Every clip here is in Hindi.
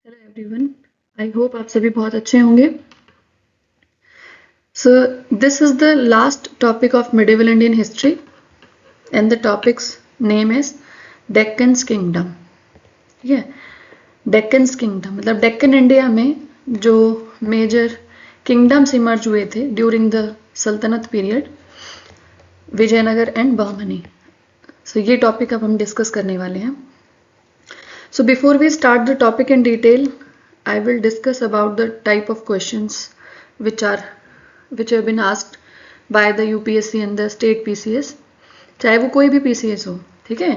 हेलो एवरीवन, आई होप आप सभी बहुत अच्छे होंगे। So this is the last topic of medieval Indian history and the topics name is Deccan kingdom. ठीक है, डेक्कन किंगडम मतलब डेक्कन इंडिया में जो मेजर किंगडम्स इमर्ज हुए थे ड्यूरिंग द सल्तनत पीरियड, विजयनगर एंड बहमनी। सो ये टॉपिक अब हम डिस्कस करने वाले हैं। So before we start the topic in detail, I will discuss about the type of questions which have been asked by the UPSC and the state PCS, चाहे वो कोई भी PCS हो, ठीक है।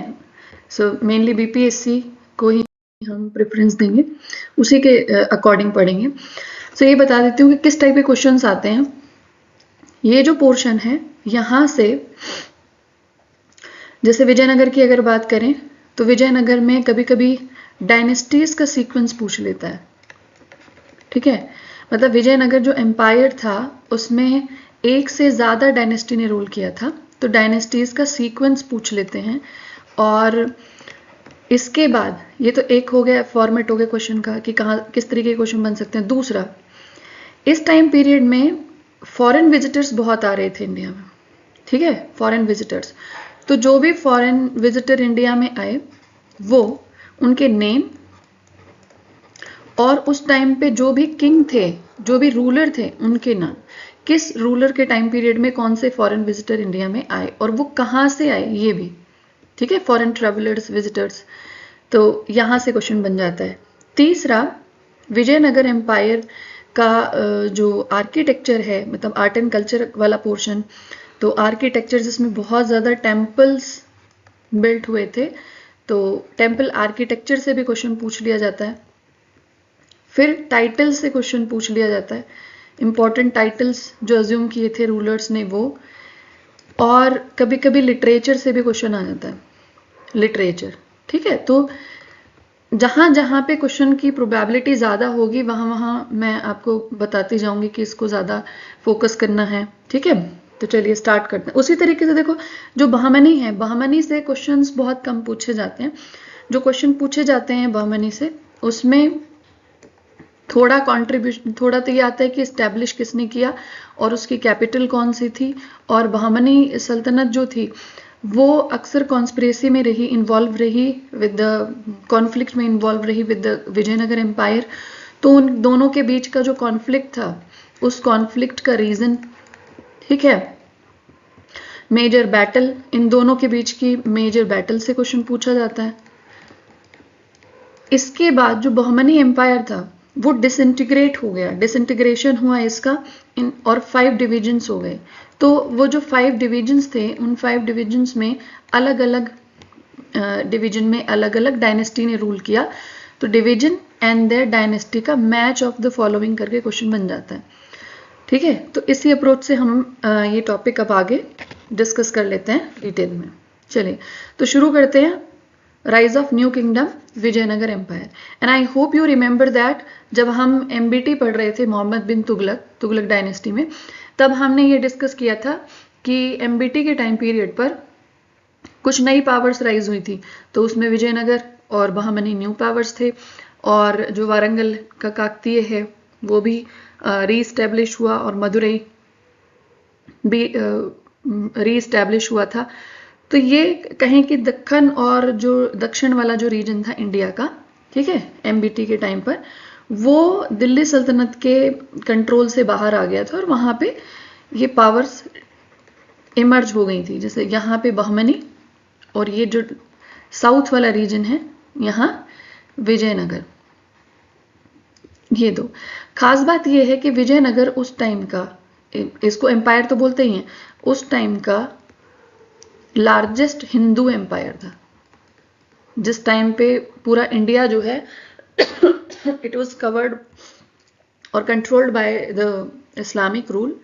So mainly BPSC को ही हम प्रेफरेंस देंगे, उसी के अकॉर्डिंग पढ़ेंगे। So ये बता देती हूँ कि किस टाइप के क्वेश्चंस आते हैं। ये जो पोर्शन है यहाँ से, जैसे विजयनगर की अगर बात करें तो विजयनगर में कभी कभी डायनेस्टीज का सीक्वेंस पूछ लेता है। ठीक है, मतलब विजयनगर जो एम्पायर था उसमें एक से ज़्यादा डायनेस्टी ने रूल किया था, तो डायनेस्टीज का सीक्वेंस पूछ लेते हैं। और इसके बाद ये तो एक हो गया, फॉर्मेट हो गया क्वेश्चन का कि कहाँ किस तरीके के क्वेश्चन बन सकते हैं। दूसरा, इस टाइम पीरियड में फॉरेन विजिटर्स बहुत आ रहे थे इंडिया में। ठीक है, फॉरेन विजिटर्स, तो जो भी फॉरेन विजिटर इंडिया में आए वो उनके नेम और उस टाइम पे जो भी किंग थे, जो भी रूलर थे, उनके नाम, किस रूलर के टाइम पीरियड में कौन से फॉरेन विजिटर इंडिया में आए और वो कहाँ से आए ये भी। ठीक है, फॉरेन ट्रेवलर्स, विजिटर्स, तो यहाँ से क्वेश्चन बन जाता है। तीसरा, विजयनगर एम्पायर का जो आर्किटेक्चर है, मतलब आर्ट एंड कल्चर वाला पोर्शन, तो आर्किटेक्चर जिसमें बहुत ज़्यादा टेम्पल्स बिल्ट हुए थे, तो टेम्पल आर्किटेक्चर से भी क्वेश्चन पूछ लिया जाता है। फिर टाइटल से क्वेश्चन पूछ लिया जाता है, इंपॉर्टेंट टाइटल्स जो अज्यूम किए थे रूलर्स ने वो। और कभी कभी लिटरेचर से भी क्वेश्चन आ जाता है, लिटरेचर। ठीक है, तो जहाँ जहाँ पे क्वेश्चन की प्रोबेबिलिटी ज़्यादा होगी वहाँ वहाँ मैं आपको बताती जाऊंगी कि इसको ज़्यादा फोकस करना है। ठीक है, तो चलिए स्टार्ट करते हैं। उसी तरीके से देखो, जो बहमनी है, बहमनी से क्वेश्चंस बहुत कम पूछे जाते हैं। जो क्वेश्चन पूछे जाते हैं बहमनी से, उसमें थोड़ा कंट्रीब्यूशन, थोड़ा तो ये आता है कि इस्टेब्लिश किसने किया और उसकी कैपिटल कौन सी थी। और बहमनी सल्तनत जो थी वो अक्सर कॉन्स्पिरेसी में रही, इन्वॉल्व रही विद द कॉन्फ्लिक्ट में, इन्वॉल्व रही विद द विजयनगर एम्पायर। तो उन दोनों के बीच का जो कॉन्फ्लिक्ट था, उस कॉन्फ्लिक्ट का रीजन, ठीक है, मेजर बैटल, इन दोनों के बीच की मेजर बैटल से क्वेश्चन पूछा जाता है। इसके बाद जो बहमनी एम्पायर था वो डिसइंटीग्रेट हो गया, डिसइंटीग्रेशन हुआ इसका इन, और 5 डिविजन्स हो गए। तो वो जो 5 डिविजन्स थे, उन 5 डिविजन्स में अलग अलग डिवीजन में अलग अलग डायनेस्टी ने रूल किया। तो डिवीजन एंड देयर डायनेस्टी का मैच ऑफ द फॉलोइंग करके क्वेश्चन बन जाता है। ठीक है, तो इसी अप्रोच से हम ये टॉपिक अब आगे डिस्कस कर लेते हैं डिटेल में। चलिए तो शुरू करते हैं। Rise of new kingdom, Vijayanagar empire. And I hope you remember that जब हम MBT पढ़ रहे थे मोहम्मद बिन तुगलक डायनेस्टी में, तब हमने ये डिस्कस किया था कि MBT के टाइम पीरियड पर कुछ नई पावर्स राइज हुई थी। तो उसमें विजयनगर और बहमनी न्यू पावर्स थे, और जो वारंगल का काकतीय है वो भी रीस्टैब्लिश हुआ, और मदुरई भी रीस्टैब्लिश हुआ था। तो ये कहें कि दक्कन और जो दक्षिण वाला जो रीजन था इंडिया का, ठीक है, MBT के टाइम पर, वो दिल्ली सल्तनत के कंट्रोल से बाहर आ गया था और वहाँ पे ये पावर्स इमर्ज हो गई थी। जैसे यहाँ पे बहमनी, और ये जो साउथ वाला रीजन है यहाँ विजयनगर। ये दो खास बात ये है कि विजयनगर उस टाइम का, इसको एम्पायर तो बोलते ही हैं, उस टाइम का लार्जेस्ट हिंदू एम्पायर था। जिस टाइम पे पूरा इंडिया जो है इट वाज कवर्ड और controlled by the Islamic rule,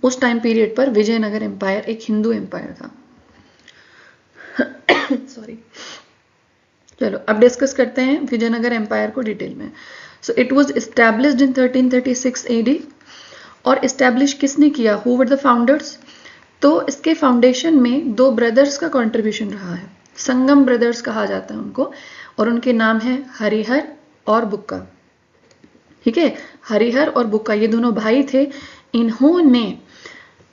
उस टाइम पीरियड पर विजयनगर एम्पायर एक हिंदू एम्पायर था। सॉरी। चलो अब डिस्कस करते हैं विजयनगर एम्पायर को डिटेल में। So it was established in 1336 AD। और एस्टैब्लिश किसने किया, हु वर द फाउंडर्स? तो इसके फाउंडेशन में 2 ब्रदर्स का कंट्रीब्यूशन रहा है। संगम ब्रदर्स कहा जाता है उनको, और उनके नाम है हरिहर और बुक्का, ठीक है, हरिहर और बुक्का ये दोनों भाई थे। इन्होंने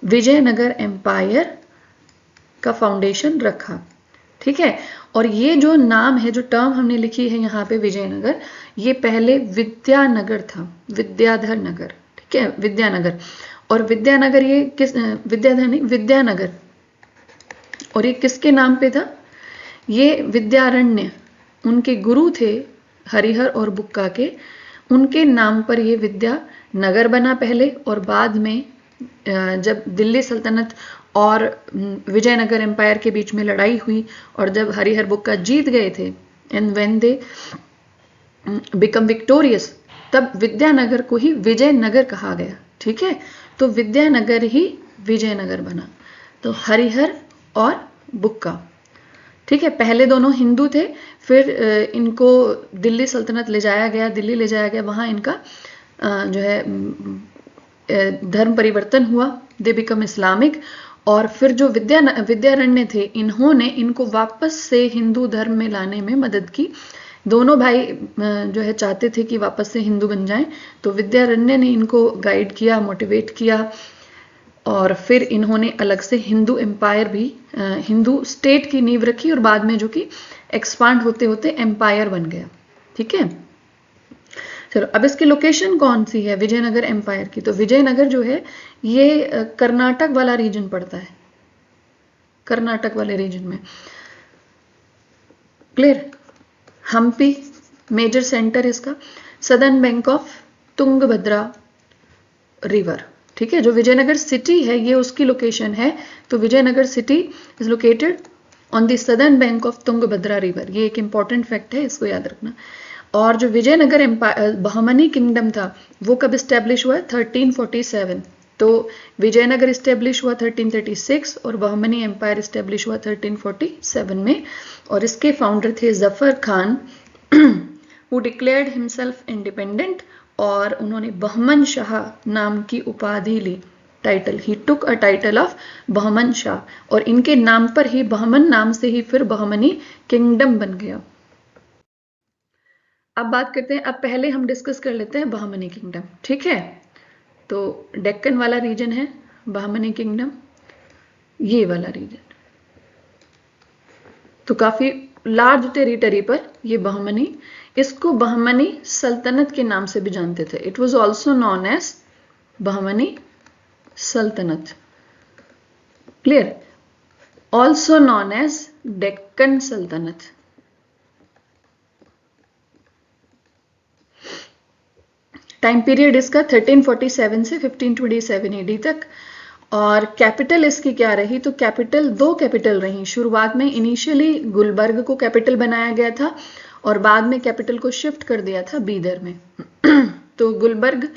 विजयनगर एम्पायर का फाउंडेशन रखा, ठीक है। और ये जो नाम है, जो टर्म हमने लिखी है यहाँ पे विजयनगर, ये पहले विद्यानगर था, विद्याधर नगर, ठीक है, विद्यानगर। और विद्यानगर ये किस, विद्याधर नहीं, विद्यानगर, और ये किसके नाम पे था? ये विद्यारण्य, उनके गुरु थे हरिहर और बुक्का के, उनके नाम पर ये विद्यानगर बना पहले, और बाद में जब दिल्ली सल्तनत और विजयनगर एम्पायर के बीच में लड़ाई हुई, और जब हरिहर बुक्का जीत गए थे, and when they become victorious, तब विद्यानगर को ही विजयनगर कहा गया, ठीक है। तो विद्यानगर ही विजयनगर बना। तो हरिहर और बुक्का, ठीक है, पहले दोनों हिंदू थे, फिर इनको दिल्ली सल्तनत ले जाया गया, दिल्ली ले जाया गया, वहां इनका जो है धर्म परिवर्तन हुआ, दे बिकम इस्लामिक। और फिर जो विद्यारण्य थे, इन्होंने इनको वापस से हिंदू धर्म में लाने में मदद की। दोनों भाई जो है चाहते थे कि वापस से हिंदू बन जाएं, तो विद्यारण्य ने इनको गाइड किया, मोटिवेट किया, और फिर इन्होंने अलग से हिंदू एम्पायर भी, हिंदू स्टेट की नींव रखी, और बाद में जो कि एक्सपांड होते होते एम्पायर बन गया, ठीक है। चलो, अब इसकी लोकेशन कौन सी है विजयनगर एम्पायर की? तो विजयनगर जो है ये कर्नाटक वाला रीजन पड़ता है, कर्नाटक वाले रीजन में, क्लियर। हम्पी मेजर सेंटर इसका, southern bank of Tungabhadra river, ठीक है। जो विजयनगर सिटी है ये उसकी लोकेशन है, तो Vijayanagar city is located on the southern bank of Tungabhadra river, ये एक इंपॉर्टेंट फैक्ट है, इसको याद रखना। और जो विजयनगर एम्पायर, बहमनी किंगडम था, वो कब स्टैब्लिश हुआ? 1347। तो विजयनगर स्टैब्लिश हुआ 1336 और बहमनी एम्पायर स्टैब्लिश हुआ 1347 में। और इसके फाउंडर थे Zafar Khan, who declared himself independent, और उन्होंने बहमन शाह नाम की उपाधि ली, title, he took a title of Bahman Shah, और इनके नाम पर ही, बहमन नाम से ही फिर बहमनी किंगडम बन गया। अब बात करते हैं, अब पहले हम डिस्कस कर लेते हैं बहमनी किंगडम, ठीक है। तो डेक्कन वाला रीजन है बहमनी किंगडम, ये वाला रीजन, तो काफी लार्ज टेरिटरी पर ये बहमनी, इसको बहमनी सल्तनत के नाम से भी जानते थे। It was also known as Bahmani सल्तनत, clear, also known as Deccan सल्तनत। टाइम पीरियड इसका 1347 से 1527 एडी तक। और कैपिटल इसकी क्या रही? तो कैपिटल, दो कैपिटल रही शुरुआत में। इनिशियली गुलबर्ग को कैपिटल बनाया गया था, और बाद में कैपिटल को शिफ्ट कर दिया था बीदर में। तो गुलबर्ग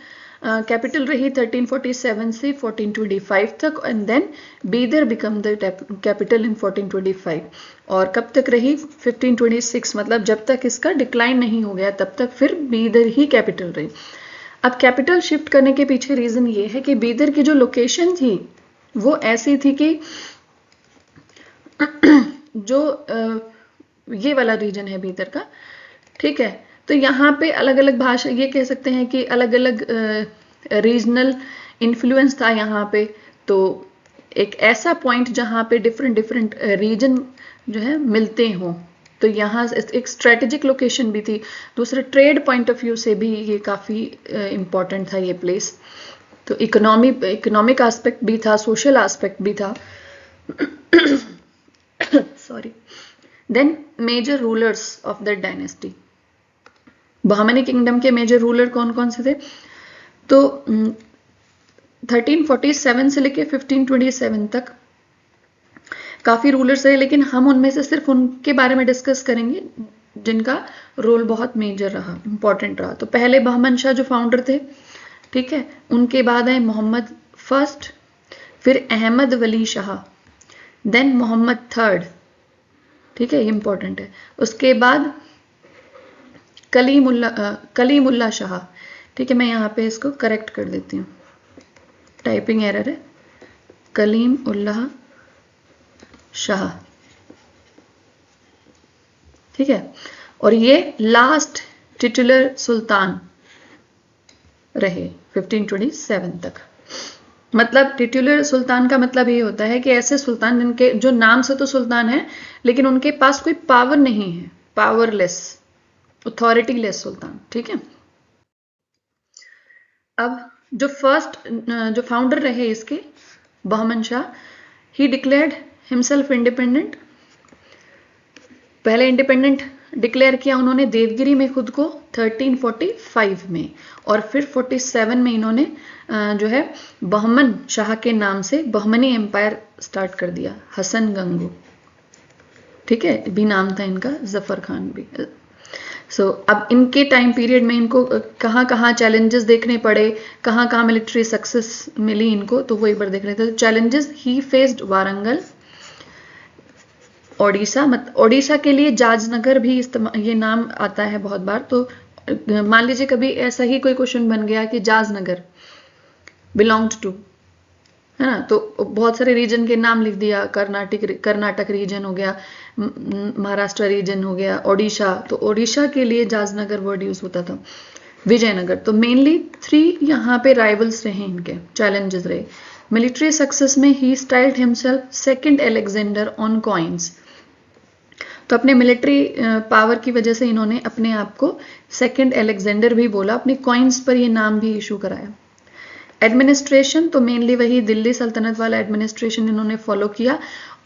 कैपिटल रही 1347 से 1425 तक, and then Bidar become the capital in 1425। और कब तक रही? 1526, मतलब जब तक इसका डिक्लाइन नहीं हो गया तब तक फिर बीदर ही कैपिटल रही। अब कैपिटल शिफ्ट करने के पीछे रीजन ये है कि बीदर की जो लोकेशन थी वो ऐसी थी कि जो ये वाला रीजन है बीदर का, ठीक है, तो यहाँ पे अलग अलग भाषा, ये कह सकते हैं कि अलग अलग रीजनल इन्फ्लुएंस था यहाँ पे। तो एक ऐसा पॉइंट जहाँ पे डिफरेंट डिफरेंट रीजन जो है मिलते हों, तो यहाँ एक स्ट्रेटेजिक लोकेशन भी थी। दूसरे ट्रेड पॉइंट ऑफ व्यू से भी ये काफ़ी इम्पॉर्टेंट था ये प्लेस। तो इकोनॉमिक एस्पेक्ट भी था, सोशल एस्पेक्ट भी था। Sorry. Then major rulers of the dynasty, Bahmani kingdom के मेजर रूलर कौन कौन से थे? तो 1347 से लेके 1527 तक काफी रूलर्स रहे, लेकिन हम उनमें से सिर्फ उनके बारे में डिस्कस करेंगे जिनका रोल बहुत मेजर रहा, इंपॉर्टेंट रहा। तो पहले बहमन शाह जो फाउंडर थे, ठीक है, उनके बाद आए मोहम्मद फर्स्ट, फिर अहमद वली शाह, देन मोहम्मद थर्ड, ठीक है, ये इंपॉर्टेंट है। उसके बाद कलीमुल्ला शाह, ठीक है, मैं यहाँ पे इसको करेक्ट कर देती हूँ, टाइपिंग एरर है, कलीमुल्लाह शाह, ठीक है। और ये लास्ट टिटुलर सुल्तान रहे 1527 तक। मतलब टिटुलर सुल्तान का मतलब ये होता है कि ऐसे सुल्तान जिनके जो नाम से तो सुल्तान है लेकिन उनके पास कोई पावर नहीं है, पावरलेस, अथॉरिटीलेस सुल्तान। ठीक है। अब जो फाउंडर रहे इसके, बहमन शाह, ही डिक्लेयर्ड हिमसेल्फ इंडिपेंडेंट। पहले इंडिपेंडेंट डिक्लेयर किया उन्होंने देवगिरी में खुद को 1345 में, और फिर 47 में इन्होंने जो है बहमन शाह के नाम से बहमनी एम्पायर स्टार्ट कर दिया, हसन गंगू। ठीक है, भी नाम था इनका, जफर खान भी। अब इनके टाइम पीरियड में इनको कहाँ कहाँ चैलेंजेस देखने पड़े, कहाँ कहाँ मिलिट्री सक्सेस मिली इनको, तो वो एक बार देख रहे थे। चैलेंजेस ही फेस्ड वारंगल, ओडिशा, ओडिशा के लिए जाजनगर भी ये नाम आता है बहुत बार। तो मान लीजिए कभी ऐसा ही कोई क्वेश्चन बन गया कि जाजनगर बिलोंग्ड टू, है ना, तो बहुत सारे रीजन के नाम लिख दिया, कर्नाटक रीजन हो गया, महाराष्ट्र रीजन हो गया, ओडिशा, तो ओडिशा के लिए जाजनगर वर्ड यूज होता था, विजयनगर। तो मेनली 3 यहाँ पे राइवल्स रहे, इनके चैलेंजेस रहे। मिलिट्री सक्सेस में he styled himself second Alexander on coins. तो अपने मिलिट्री पावर की वजह से इन्होंने अपने आप को सेकंड अलेक्जेंडर भी बोला, अपने कॉइन्स पर ये नाम भी इशू कराया। एडमिनिस्ट्रेशन तो मेनली वही दिल्ली सल्तनत वाला एडमिनिस्ट्रेशन इन्होंने फॉलो किया।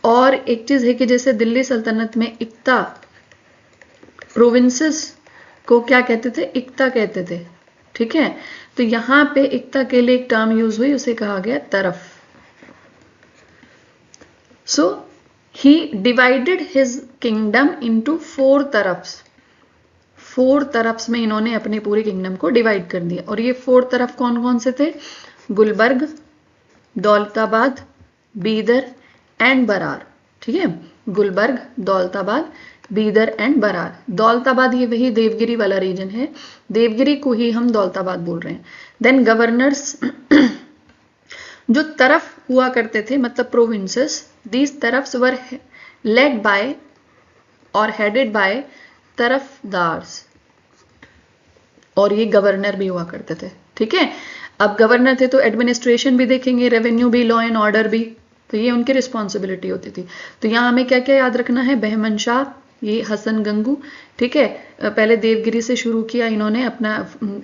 और एक चीज है कि जैसे दिल्ली सल्तनत में इक्ता प्रोविंसेस को क्या कहते थे, इक्ता कहते थे। ठीक है, तो यहां पे इक्ता के लिए एक टर्म यूज हुई, उसे कहा गया तरफ। सो ही डिवाइडेड हिज किंगडम इनटू 4 तरफ्स। 4 तरफ्स में इन्होंने अपने पूरे किंगडम को डिवाइड कर दिया। और ये 4 तरफ कौन कौन से थे? गुलबर्ग, दौलताबाद, बीदर एंड बरार। ठीक है, गुलबर्ग, दौलताबाद, बीदर एंड बरार। दौलताबाद ये वही देवगिरी वाला रीजन है, देवगिरी को ही हम दौलताबाद बोल रहे हैं। देन गवर्नर्स जो तरफ हुआ करते थे, मतलब प्रोविंसेस, दीज तरफ्स वर लेड बाय और हेडेड बाय तरफदार्स, और ये गवर्नर भी हुआ करते थे। ठीक है, अब गवर्नर थे तो एडमिनिस्ट्रेशन भी देखेंगे, रेवेन्यू भी, लॉ एंड ऑर्डर भी, तो ये उनकी रिस्पॉन्सिबिलिटी होती थी। तो यहाँ हमें क्या क्या याद रखना है? बहमन शाह, ये हसन गंगू। ठीक है, पहले देवगिरी से शुरू किया इन्होंने अपना,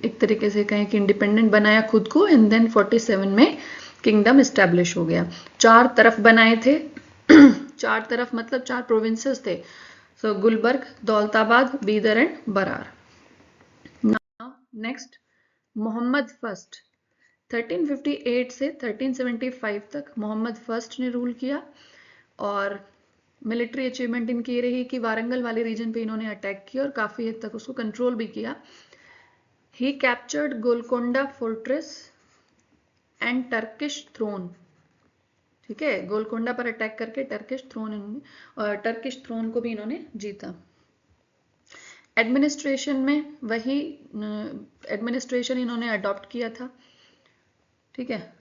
एक तरीके से कहें कि इंडिपेंडेंट बनाया खुद को, एंड देन 47 में किंगडम एस्टेब्लिश हो गया। 4 तरफ बनाए थे 4 तरफ मतलब 4 प्रोविंसेस थे। So Gulbarga, Daulatabad, Bidar and Berar. Next, Muhammad first. 1358 से 1375 तक मोहम्मद फर्स्ट ने रूल किया। और मिलिट्री अचीवमेंट इनकी ये रही कि वारंगल वाले रीजन पे इन्होंने अटैक किया और काफी हद तक उसको कंट्रोल भी किया। He captured Golconda fortress and Turkish throne. ठीक है, गोलकोंडा पर अटैक करके टर्किश थ्रोन को भी इन्होंने जीता। एडमिनिस्ट्रेशन में वही एडमिनिस्ट्रेशन इन्होंने अडॉप्ट किया था। ठीक है,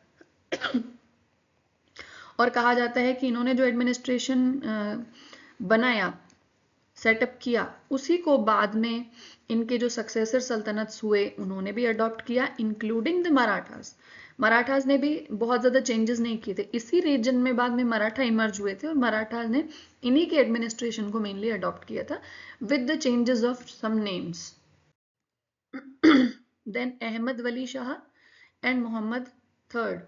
और कहा जाता है कि इन्होंने जो एडमिनिस्ट्रेशन बनाया, सेटअप किया, उसी को बाद में इनके जो सक्सेसर सल्तनत हुए उन्होंने भी अडॉप्ट किया, इंक्लूडिंग द मराठास। मराठास ने भी बहुत ज्यादा चेंजेस नहीं किए थे, इसी रीजन में बाद में मराठा इमर्ज हुए थे और मराठास ने इन्हीं के एडमिनिस्ट्रेशन को मेनली अडॉप्ट किया था with the changes of some names. Then Ahmad Wali Shah and Muhammad third.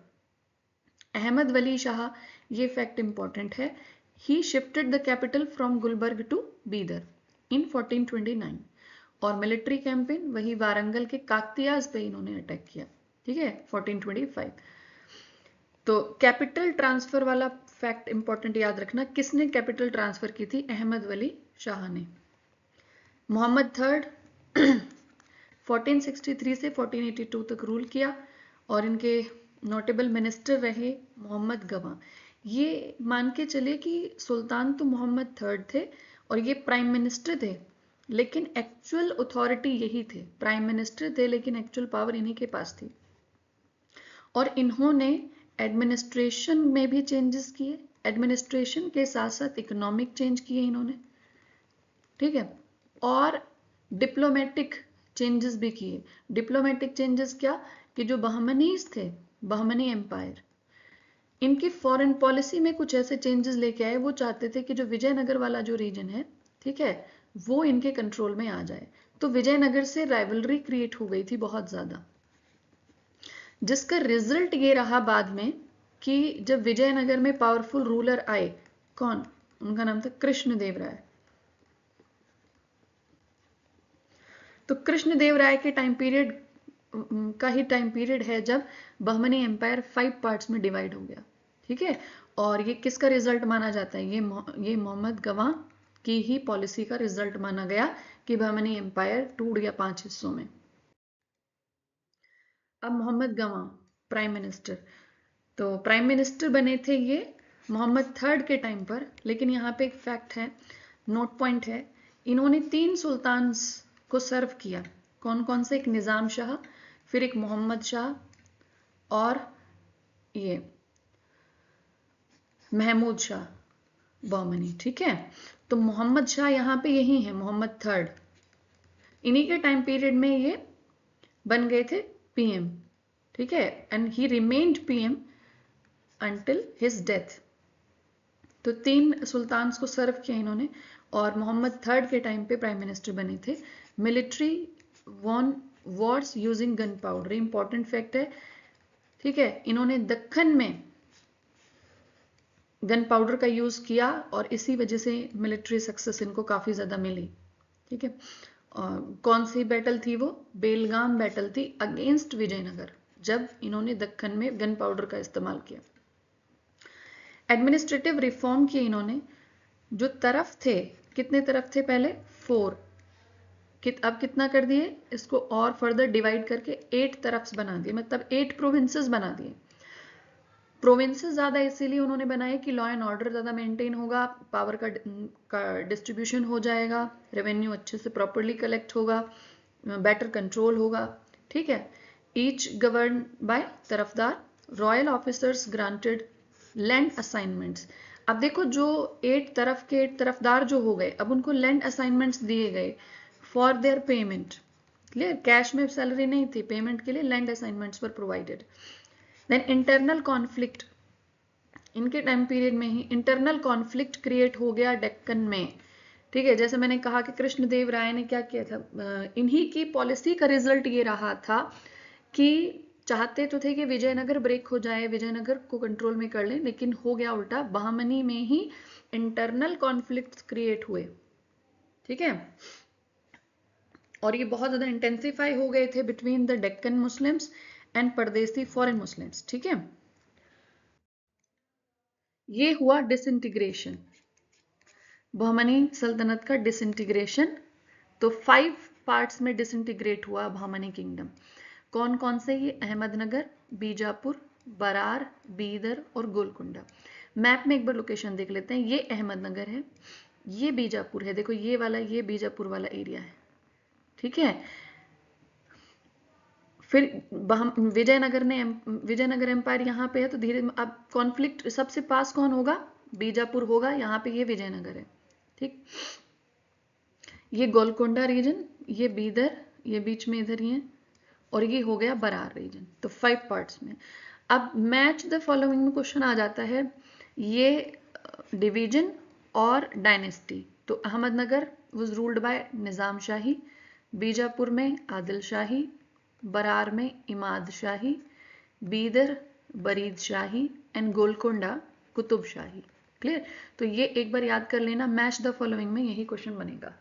Ahmad Wali Shah, ये फैक्ट इंपॉर्टेंट है, he shifted the capital from Gulbarga to Bidar in 1429। और मिलिट्री कैंपेन वही वारंगल के काकतियाज पे इन्होंने अटैक किया। ठीक है, 1425। तो कैपिटल ट्रांसफर वाला फैक्ट इंपॉर्टेंट याद रखना, किसने कैपिटल ट्रांसफर की थी? अहमद वली शाह ने। मोहम्मद थर्ड 1463 से 1482 तक रूल किया और इनके नोटेबल मिनिस्टर रहे मोहम्मद गवा। ये मान के चले कि सुल्तान तो मोहम्मद थर्ड थे और ये प्राइम मिनिस्टर थे, लेकिन एक्चुअल अथॉरिटी यही थे। प्राइम मिनिस्टर थे लेकिन एक्चुअल पावर इन्हीं के पास थी। और इन्होंने एडमिनिस्ट्रेशन में भी चेंजेस किए, एडमिनिस्ट्रेशन के साथ साथ इकोनॉमिक चेंज किए इन्होंने। ठीक है, और डिप्लोमेटिक चेंजेस भी किए। डिप्लोमेटिक चेंजेस क्या, कि जो बहमनीज थे, बहमनी एम्पायर, इनकी फॉरेन पॉलिसी में कुछ ऐसे चेंजेस लेके आए। वो चाहते थे कि जो विजयनगर वाला जो रीजन है, ठीक है, वो इनके कंट्रोल में आ जाए। तो विजयनगर से राइवलरी क्रिएट हो गई थी बहुत ज्यादा, जिसका रिजल्ट ये रहा बाद में कि जब विजयनगर में पावरफुल रूलर आए, कौन, उनका नाम था कृष्णदेव राय। तो कृष्णदेव राय के टाइम पीरियड का ही टाइम पीरियड है जब बहमनी एम्पायर 5 पार्ट्स में डिवाइड हो गया, ठीक है। और ये किसका रिजल्ट माना जाता है, ये मोहम्मद गवाह की ही पॉलिसी का रिजल्ट माना गया कि बहमनी एम्पायर टूट गया 5 हिस्सों में। अब मोहम्मद गवाह प्राइम मिनिस्टर, तो प्राइम मिनिस्टर बने थे ये मोहम्मद थर्ड के टाइम पर। लेकिन यहाँ पे एक फैक्ट है, नोट पॉइंट है, इन्होंने 3 सुल्तान्स को सर्व किया। कौन कौन से, एक निज़ाम शाह, फिर एक मोहम्मद शाह, और ये महमूद शाह बहमनी, ठीक है। तो मोहम्मद शाह यहाँ पे यही है, मोहम्मद थर्ड, इन्हीं के टाइम पीरियड में ये बन गए थे पीएम, ठीक है। And he remained PM until his death. तो 3 सुल्तान्स को सर्व किया इन्होंने, और मोहम्मद थर्ड के टाइम पे प्राइम मिनिस्टर बने थे। Military won wars using gunpowder, important fact है, ठीक है। इन्होंने दक्खन में गन पाउडर का यूज किया और इसी वजह से मिलिट्री सक्सेस इनको काफी ज्यादा मिली, ठीक है। कौन सी बैटल थी वो, बेलगाम बैटल थी अगेंस्ट विजयनगर, जब इन्होंने दक्खन में गन पाउडर का इस्तेमाल किया। एडमिनिस्ट्रेटिव रिफॉर्म किए इन्होंने। जो तरफ थे, कितने तरफ थे पहले, 4, अब कितना कर दिए इसको, और फर्दर डिवाइड करके 8 तरफ बना दिए, मतलब 8 प्रोविंसेस बना दिए। प्रोविंसेस ज्यादा इसीलिए उन्होंने बनाए कि लॉ एंड ऑर्डर ज्यादा मेंटेन होगा, पावर का डिस्ट्रीब्यूशन हो जाएगा, रेवेन्यू अच्छे से प्रॉपरली कलेक्ट होगा, बेटर कंट्रोल होगा, ठीक है। Each govern by Tarafdar, royal officers granted land assignments. अब देखो, जो 8 तरफ के 8 तरफदार जो हो गए, अब उनको लैंड असाइनमेंट्स दिए गए for their payment, clear, cash में सैलरी नहीं थी, पेमेंट के लिए land assignments were provided. Then internal conflict, इनके टाइम पीरियड में ही इंटरनल कॉन्फ्लिक्ट क्रिएट हो गया डेक्कन में, ठीक है। जैसे मैंने कहा कि कृष्णदेव राय ने क्या किया था, इन्हीं की पॉलिसी का रिजल्ट ये रहा था कि चाहते तो थे कि विजयनगर ब्रेक हो जाए, विजयनगर को कंट्रोल में कर लें, लेकिन हो गया उल्टा, बहमनी में ही इंटरनल कॉन्फ्लिक्ट क्रिएट हुए, ठीक है। और ये बहुत ज्यादा इंटेंसिफाई हो गए थे between the Deccan Muslims and परदेसी फॉरेन मुस्लिम्स, ठीक है। ये हुआ डिसइंटीग्रेशन, बहमनी सल्तनत का डिसइंटीग्रेशन। तो 5 पार्ट्स में डिसइंटीग्रेट हुआ बहमनी किंगडम। कौन कौन से, ये अहमदनगर, बीजापुर, बरार, बीदर और गोलकुंडा। मैप में एक बार लोकेशन देख लेते हैं, ये अहमदनगर है, ये बीजापुर है, देखो ये वाला, ये बीजापुर वाला एरिया है, ठीक है। फिर विजयनगर एम्पायर यहाँ पे है, तो धीरे अब कॉन्फ्लिक्ट सबसे पास कौन होगा, बीजापुर होगा, यहाँ पे ये विजयनगर है, ठीक। ये गोलकोंडा रीजन, ये बीदर, ये बीच में इधर ही है, और ये हो गया बरार रीजन। तो 5 पार्ट्स में। अब मैच द फॉलोइंग में क्वेश्चन आ जाता है, ये डिवीजन और डायनेस्टी। तो Ahmadnagar was ruled by Nizam Shahi, Bijapur में आदिल शाही, बरार में इमाद शाही, बीदर बरीद शाही एंड गोलकोंडा कुतुब शाही, क्लियर। तो ये एक बार याद कर लेना, मैच द फॉलोइंग में यही क्वेश्चन बनेगा।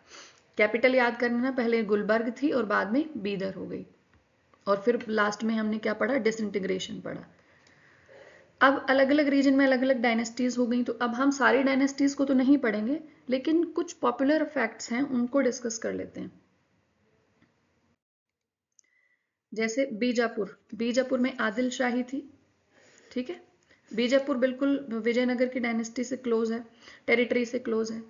कैपिटल याद कर लेना, पहले गुलबर्ग थी और बाद में बीदर हो गई, और फिर लास्ट में हमने क्या पढ़ा, डिसइंटीग्रेशन पढ़ा। अब अलग अलग रीजन में अलग अलग डायनेस्टीज हो गई, तो अब हम सारी डायनेस्टीज को तो नहीं पढ़ेंगे, लेकिन कुछ पॉपुलर फैक्ट्स हैं उनको डिस्कस कर लेते हैं। जैसे बीजापुर, बीजापुर में आदिल शाही थी, ठीक है। बीजापुर बिल्कुल विजयनगर की डायनेस्टी से क्लोज है, टेरिटरी से क्लोज है।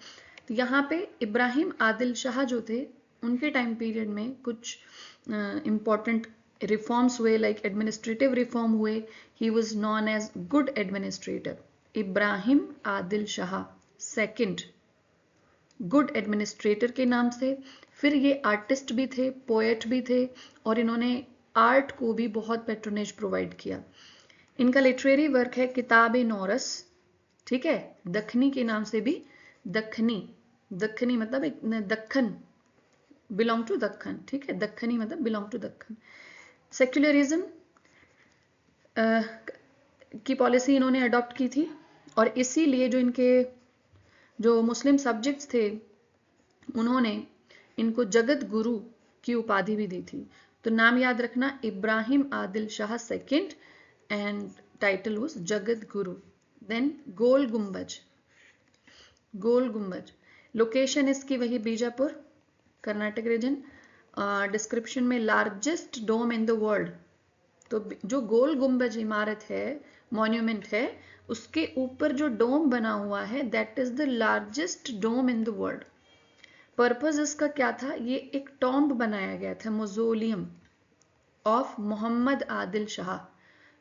तो यहाँ पे इब्राहिम आदिल शाह जो थे, उनके टाइम पीरियड में कुछ इंपॉर्टेंट रिफॉर्म्स हुए, लाइक एडमिनिस्ट्रेटिव रिफॉर्म हुए। He was known as good administrator, Ibrahim Adil Shah second, good administrator के नाम से। फिर ये आर्टिस्ट भी थे, पोएट भी थे, और इन्होंने आर्ट को भी बहुत पैट्रोनेज प्रोवाइड किया। इनका लिटरेरी वर्क है किताब नौरस, ठीक है, दखनी के नाम से भी, दखनी, दखनी मतलब एक दक्खन, बिलोंग टू दक्खन, ठीक है, दक्खनी मतलब बिलोंग टू दक्खन। सेक्युलरिज्म की पॉलिसी इन्होंने अडॉप्ट की थी, और इसीलिए जो इनके जो मुस्लिम सब्जेक्ट्स थे उन्होंने इनको जगत गुरु की उपाधि भी दी थी। तो नाम याद रखना, Ibrahim Adil Shah second, and title was Jagat Guru. Then गोल गुंबज, गोल गुंबज, लोकेशन इसकी वही बीजापुर, कर्नाटक रीजन। डिस्क्रिप्शन में largest dome in the world, तो जो गोल गुंबज इमारत है, मॉन्यूमेंट है, उसके ऊपर जो डोम बना हुआ है that is the largest dome in the world. Purpose इसका क्या था, ये एक टॉम्ब बनाया गया था, मोजोलियम ऑफ मोहम्मद आदिल शाह,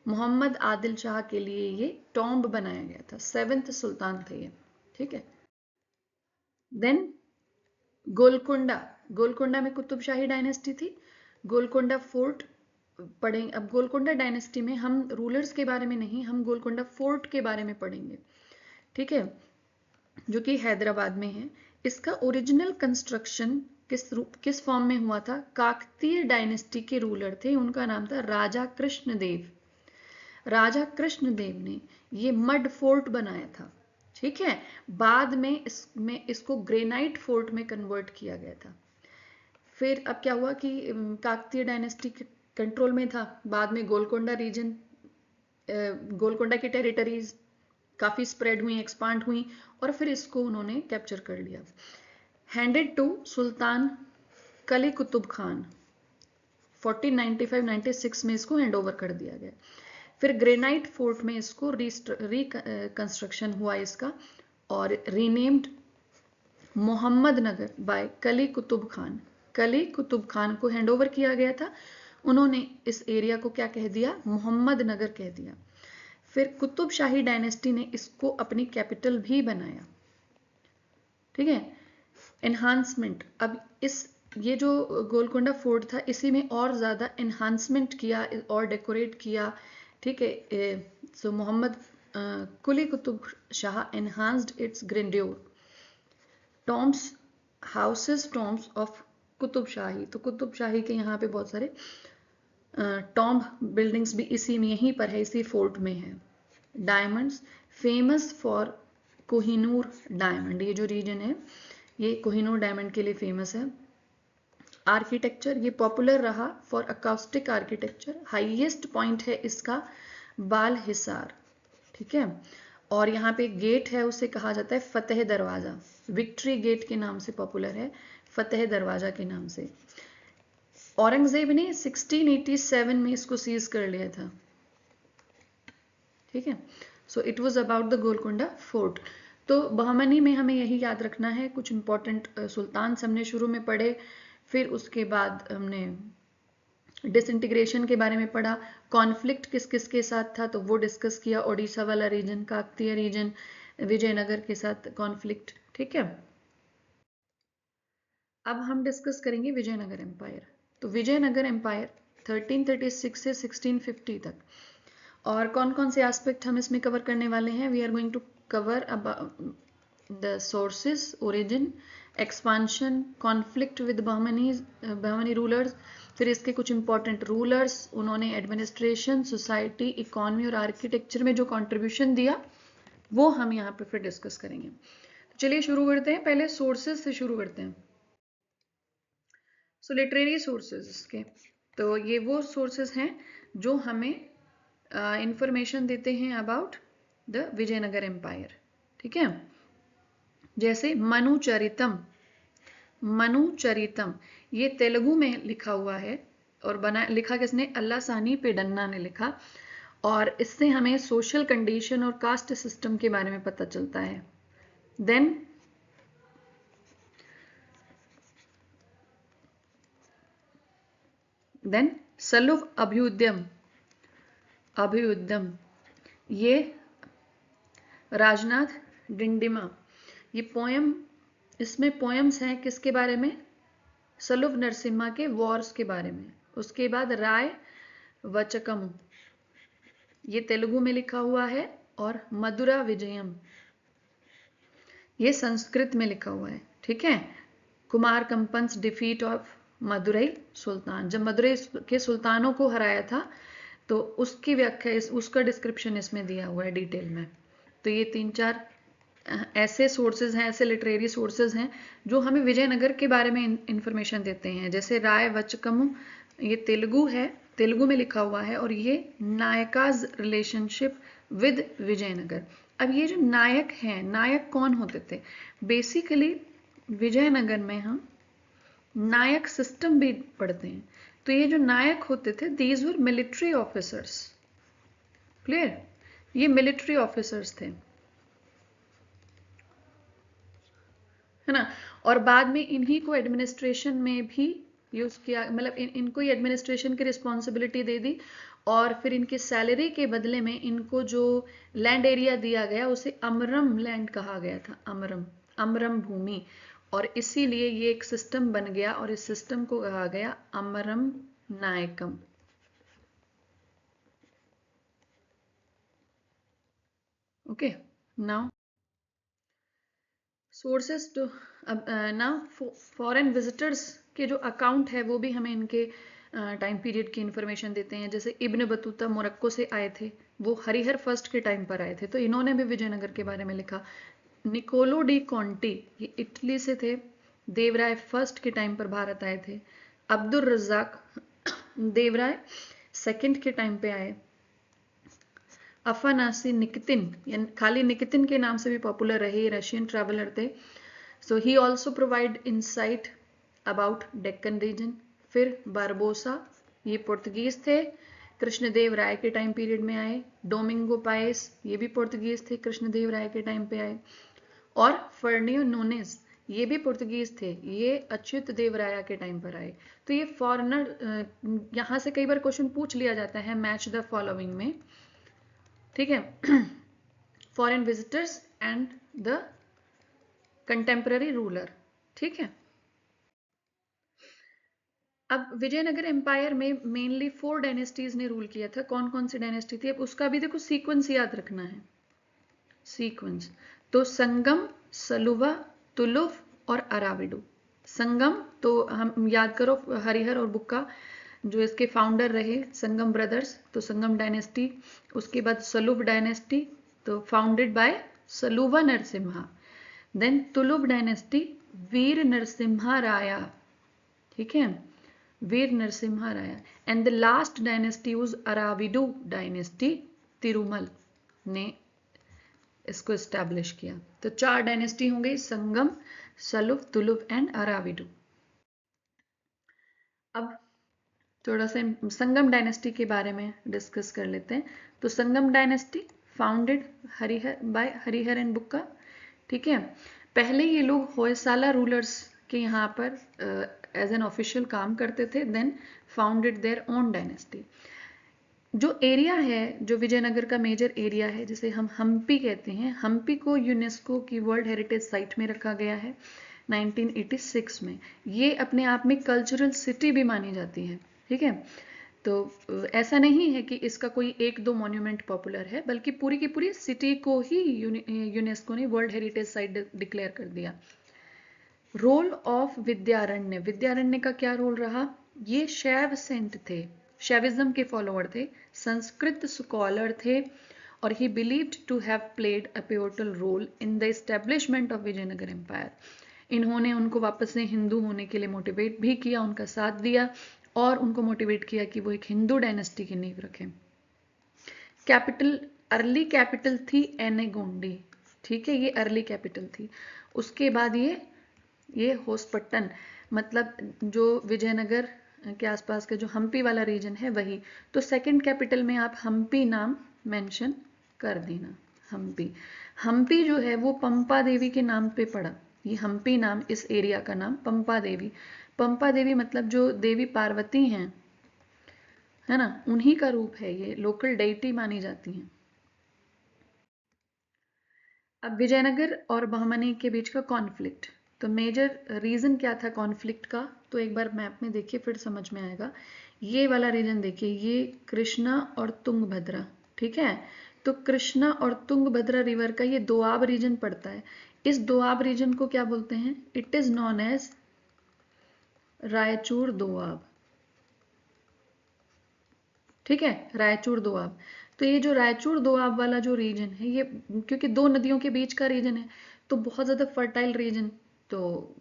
मोहम्मद आदिल शाह के लिए ये टॉम्ब बनाया गया था, 7th सुल्तान थे ये, ठीक है। देन गोलकोंडा, गोलकोंडा में कुतुबशाही डायनेस्टी थी। गोलकोंडा फोर्ट पढ़ेंगे अब। गोलकोंडा डायनेस्टी में हम रूलर्स के बारे में नहीं, हम गोलकोंडा फोर्ट के बारे में पढ़ेंगे, ठीक है, जो कि हैदराबाद में है। इसका ओरिजिनल कंस्ट्रक्शन किस फॉर्म में हुआ था, काकतीय डायनेस्टी के रूलर थे, उनका नाम था राजा कृष्णदेव। राजा कृष्णदेव ने ये मड फोर्ट बनाया था, ठीक है। बाद में इसको ग्रेनाइट फोर्ट में कन्वर्ट किया गया था। फिर अब क्या हुआ कि काकतीय डायनेस्टी के कंट्रोल में था, बाद में गोलकोंडा रीजन, गोलकोंडा की टेरिटरीज काफी स्प्रेड हुई, एक्सपांड हुई, और फिर इसको उन्होंने कैप्चर कर लिया। हैंडेड टू सुल्तान कली कुतुब खान, 1495-96 में इसको हैंड ओवर कर दिया गया। फिर ग्रेनाइट फोर्ट में इसको रिकंस्ट्रक्शन हुआ इसका, और रीनेम्ड मोहम्मद नगर बाय कली कुतुब खान। कली कुतुब खान को हैंड ओवर किया गया था, उन्होंने इस एरिया को क्या कह दिया, मोहम्मद नगर कह दिया। फिर कुतुब शाही डायनेस्टी ने इसको अपनी कैपिटल भी बनाया, ठीक है। एनहांसमेंट, अब ये जो गोलकोंडा फोर्ट था इसी में और ज्यादा एनहांसमेंट किया और डेकोरेट किया, ठीक है। So Muhammad Quli Qutb Shah enhanced its grandeur. Tombs, houses tombs of Qutb Shahi, तो कुतुब शाही के यहाँ पे बहुत सारे टॉम्ब बिल्डिंग्स भी इसी में, यहीं पर है, इसी फोर्ट में है। Diamonds, famous for Kohinoor diamond, ये जो रीजन है ये कोहिनूर डायमंड के लिए फेमस है। आर्किटेक्चर, ये पॉपुलर रहा for acoustic architecture. Highest point है इसका बाल हिसार, ठीक है। और यहाँ पे गेट है, उसे कहा जाता है फतेह दरवाजा, विक्ट्री गेट के नाम से पॉपुलर है, फतेह दरवाजा के नाम से। औरंगजेब ने 1687 में इसको सीज कर लिया था, ठीक है। So it was about the Golconda fort. तो बहमनी में हमें यही याद रखना है, कुछ इंपॉर्टेंट सुल्तान हमने शुरू में पढ़े, फिर उसके बाद हमने डिसइंटीग्रेशन के बारे में पढ़ा, कॉन्फ्लिक्ट किस किस के साथ था तो वो डिस्कस किया, ओडिशा वाला रीजन, काकतीय रीजन, विजयनगर के साथ कॉन्फ्लिक्ट, ठीक है। अब हम डिस्कस करेंगे विजयनगर एम्पायर। तो विजयनगर एम्पायर 1336 से 1650 तक, और कौन कौन से एस्पेक्ट हम इसमें कवर करने वाले हैं, we are going to cover the sources, origin, expansion, conflict with Bahmani rulers, फिर इसके कुछ इंपॉर्टेंट रूलर्स, उन्होंने एडमिनिस्ट्रेशन, सोसाइटी, इकोनॉमी और आर्किटेक्चर में जो कंट्रीब्यूशन दिया वो हम यहाँ पे फिर डिस्कस करेंगे। तो चलिए शुरू करते हैं, पहले सोर्सेज से शुरू करते हैं। सो लिटरेरी सोर्सेज के, तो ये वो सोर्सेज हैं जो हमें इंफॉर्मेशन देते हैं अबाउट द विजयनगर एम्पायर, ठीक है। जैसे मनुचरितम, मनुचरितम ये तेलुगु में लिखा हुआ है, और लिखा किसने, अल्लासानी पेडन्ना ने लिखा, और इससे हमें सोशल कंडीशन और कास्ट सिस्टम के बारे में पता चलता है। देन सलुव अभ्युदयम, अभ्युदयम ये राजनाथ डिंडिमा, ये पोयम इसमें पोएम्स हैं किसके बारे में? सलुव नरसिम्हा के वॉर्स के बारे में। उसके बाद राय वचकम, ये तेलुगु में लिखा हुआ है, और मधुरा विजयम ये संस्कृत में लिखा हुआ है। ठीक है। कुमार कंपन्स डिफीट ऑफ मदुरई सुल्तान, जब मदुरई के सुल्तानों को हराया था तो उसकी व्याख्या उसका डिस्क्रिप्शन इसमें दिया हुआ है डिटेल में। तो ये 3-4 ऐसे सोर्सेज हैं, ऐसे लिटरेरी सोर्सेज हैं जो हमें विजयनगर के बारे में इंफॉर्मेशन देते हैं। जैसे राय वचकम, ये तेलुगु है, तेलुगु में लिखा हुआ है, और ये नायकाज रिलेशनशिप विद विजयनगर। अब ये जो नायक हैं, नायक कौन होते थे? बेसिकली विजयनगर में हम नायक सिस्टम भी पढ़ते हैं। तो ये जो नायक होते थे, these were military officers. Clear? ये मिलिट्री ऑफिसर्स थे, है ना। और बाद में इन्हीं को एडमिनिस्ट्रेशन में भी यूज किया, मतलब इनको ही एडमिनिस्ट्रेशन की रिस्पॉन्सिबिलिटी दे दी, और फिर इनकी सैलरी के बदले में इनको जो लैंड एरिया दिया गया उसे अमरम लैंड कहा गया था, अमरम, अमरम भूमि। और इसीलिए ये एक सिस्टम बन गया, और इस सिस्टम को कहा गया अमरम नायकम। ओके, नाउ सोर्सेस टू, अब ना फॉरेन विजिटर्स के जो अकाउंट है वो भी हमें इनके टाइम पीरियड की इंफॉर्मेशन देते हैं। जैसे इब्न बतूता मोरक्को से आए थे, वो हरिहर फर्स्ट के टाइम पर आए थे, तो इन्होंने भी विजयनगर के बारे में लिखा। निकोलो डी कॉन्टी, ये इटली से थे, देवराय फर्स्ट के टाइम पर भारत आए थे। अब्दुल रज्जाक देवराय सेकंड के टाइम पे आए। अफानासी निकितिन, खाली निकितिन के नाम से भी पॉपुलर रहे, रशियन ट्रैवलर थे। So he also provide insight about Deccan region. फिर बारबोसा, ये पुर्तगीज थे, कृष्णदेव राय के टाइम पीरियड में आए। डोमिंगो पाएस, ये भी पुर्तगीज थे, कृष्णदेव राय के टाइम पे आए। और फर्नियो नोनेस, ये भी पुर्तगीज थे, ये अच्युत देव राय के टाइम पर आए। तो ये फॉरेनर, यहाँ से कई बार क्वेश्चन पूछ लिया जाता है मैच द फॉलोइंग में। ठीक है। Foreign visitors and the contemporary ruler. ठीक है। अब विजयनगर एम्पायर में मेनली 4 डायनेस्टीज ने रूल किया था। कौन कौन सी डायनेस्टी थी? अब उसका भी देखो सीक्वेंस याद रखना है, सीक्वेंस। तो संगम, सलुवा, तुलुव और अराविडु। संगम तो हम याद करो, हरिहर और बुक्का जो इसके फाउंडर रहे, संगम ब्रदर्स, तो संगम डायनेस्टी। उसके बाद Saluva dynasty, so founded by Saluva Narasimha. Then Tuluva dynasty, Vira Narasimha Raya. ठीक है, Vira Narasimha Raya. And the last dynasty was Aravidu dynasty, Tirumala ने इसको एस्टैब्लिश किया। तो 4 डायनेस्टी हो गई, संगम, सलुव, तुलुव एंड अराविडु। अब थोड़ा सा संगम डायनेस्टी के बारे में डिस्कस कर लेते हैं। तो Sangama dynasty founded Harihara by Harihara and Bukka. ठीक है। पहले ये लोग होयसाला रूलर्स के यहाँ पर एज एन ऑफिशियल काम करते थे, then founded their own dynasty. जो एरिया है, जो विजयनगर का मेजर एरिया है, जिसे हम हम्पी कहते हैं, हम्पी को यूनेस्को की वर्ल्ड हेरिटेज साइट में रखा गया है 1986 में। ये अपने आप में कल्चरल सिटी भी मानी जाती है। ठीक है। तो ऐसा नहीं है कि इसका कोई 1-2 मॉन्यूमेंट पॉपुलर है, बल्कि पूरी की पूरी सिटी को ही यूनेस्को ने वर्ल्ड हेरिटेज साइट डिक्लेयर कर दिया। रोल ऑफ विद्यारण्य, विद्यारण्य का क्या रोल रहा? ये शैव सेंट थे, शैविज्म के फॉलोअर थे, संस्कृत स्कॉलर थे, और he believed to have played a pivotal role in the establishment of Vijayanagar empire. इन्होंने उनको वापस से हिंदू होने के लिए मोटिवेट भी किया, उनका साथ दिया, और उनको मोटिवेट किया कि वो एक हिंदू डायनेस्टी की नींव रखें। कैपिटल, अर्ली कैपिटल थी एनेगोंडी। ठीक है, ये अर्ली कैपिटल थी। उसके बाद ये होसपट्टन, मतलब जो विजयनगर के आसपास के जो हम्पी वाला रीजन है वही। तो सेकंड कैपिटल में आप हम्पी नाम मेंशन कर देना। हम्पी, हम्पी जो है वो पंपा देवी के नाम पे पड़ा। ये हम्पी नाम, इस एरिया का नाम पंपा देवी। पंपा देवी मतलब जो देवी पार्वती हैं, है ना, उन्हीं का रूप है, ये लोकल डेइटी मानी जाती हैं। अब विजयनगर और बहमनी के बीच का कॉन्फ्लिक्ट। तो मेजर रीजन क्या था कॉन्फ्लिक्ट का, तो एक बार मैप में देखिए फिर समझ में आएगा। ये वाला रीजन देखिए, ये कृष्णा और तुंगभद्रा, ठीक है। तो कृष्णा और तुंगभद्रा रिवर का ये दोआब रीजन पड़ता है। इस दोआब रीजन को क्या बोलते हैं? It is known as Raichur Doab, ठीक है, रायचूर दोआब। तो ये जो रायचूर दोआब वाला जो रीजन है, ये क्योंकि दो नदियों के बीच का रीजन है तो बहुत ज़्यादा फर्टाइल रीजन, तो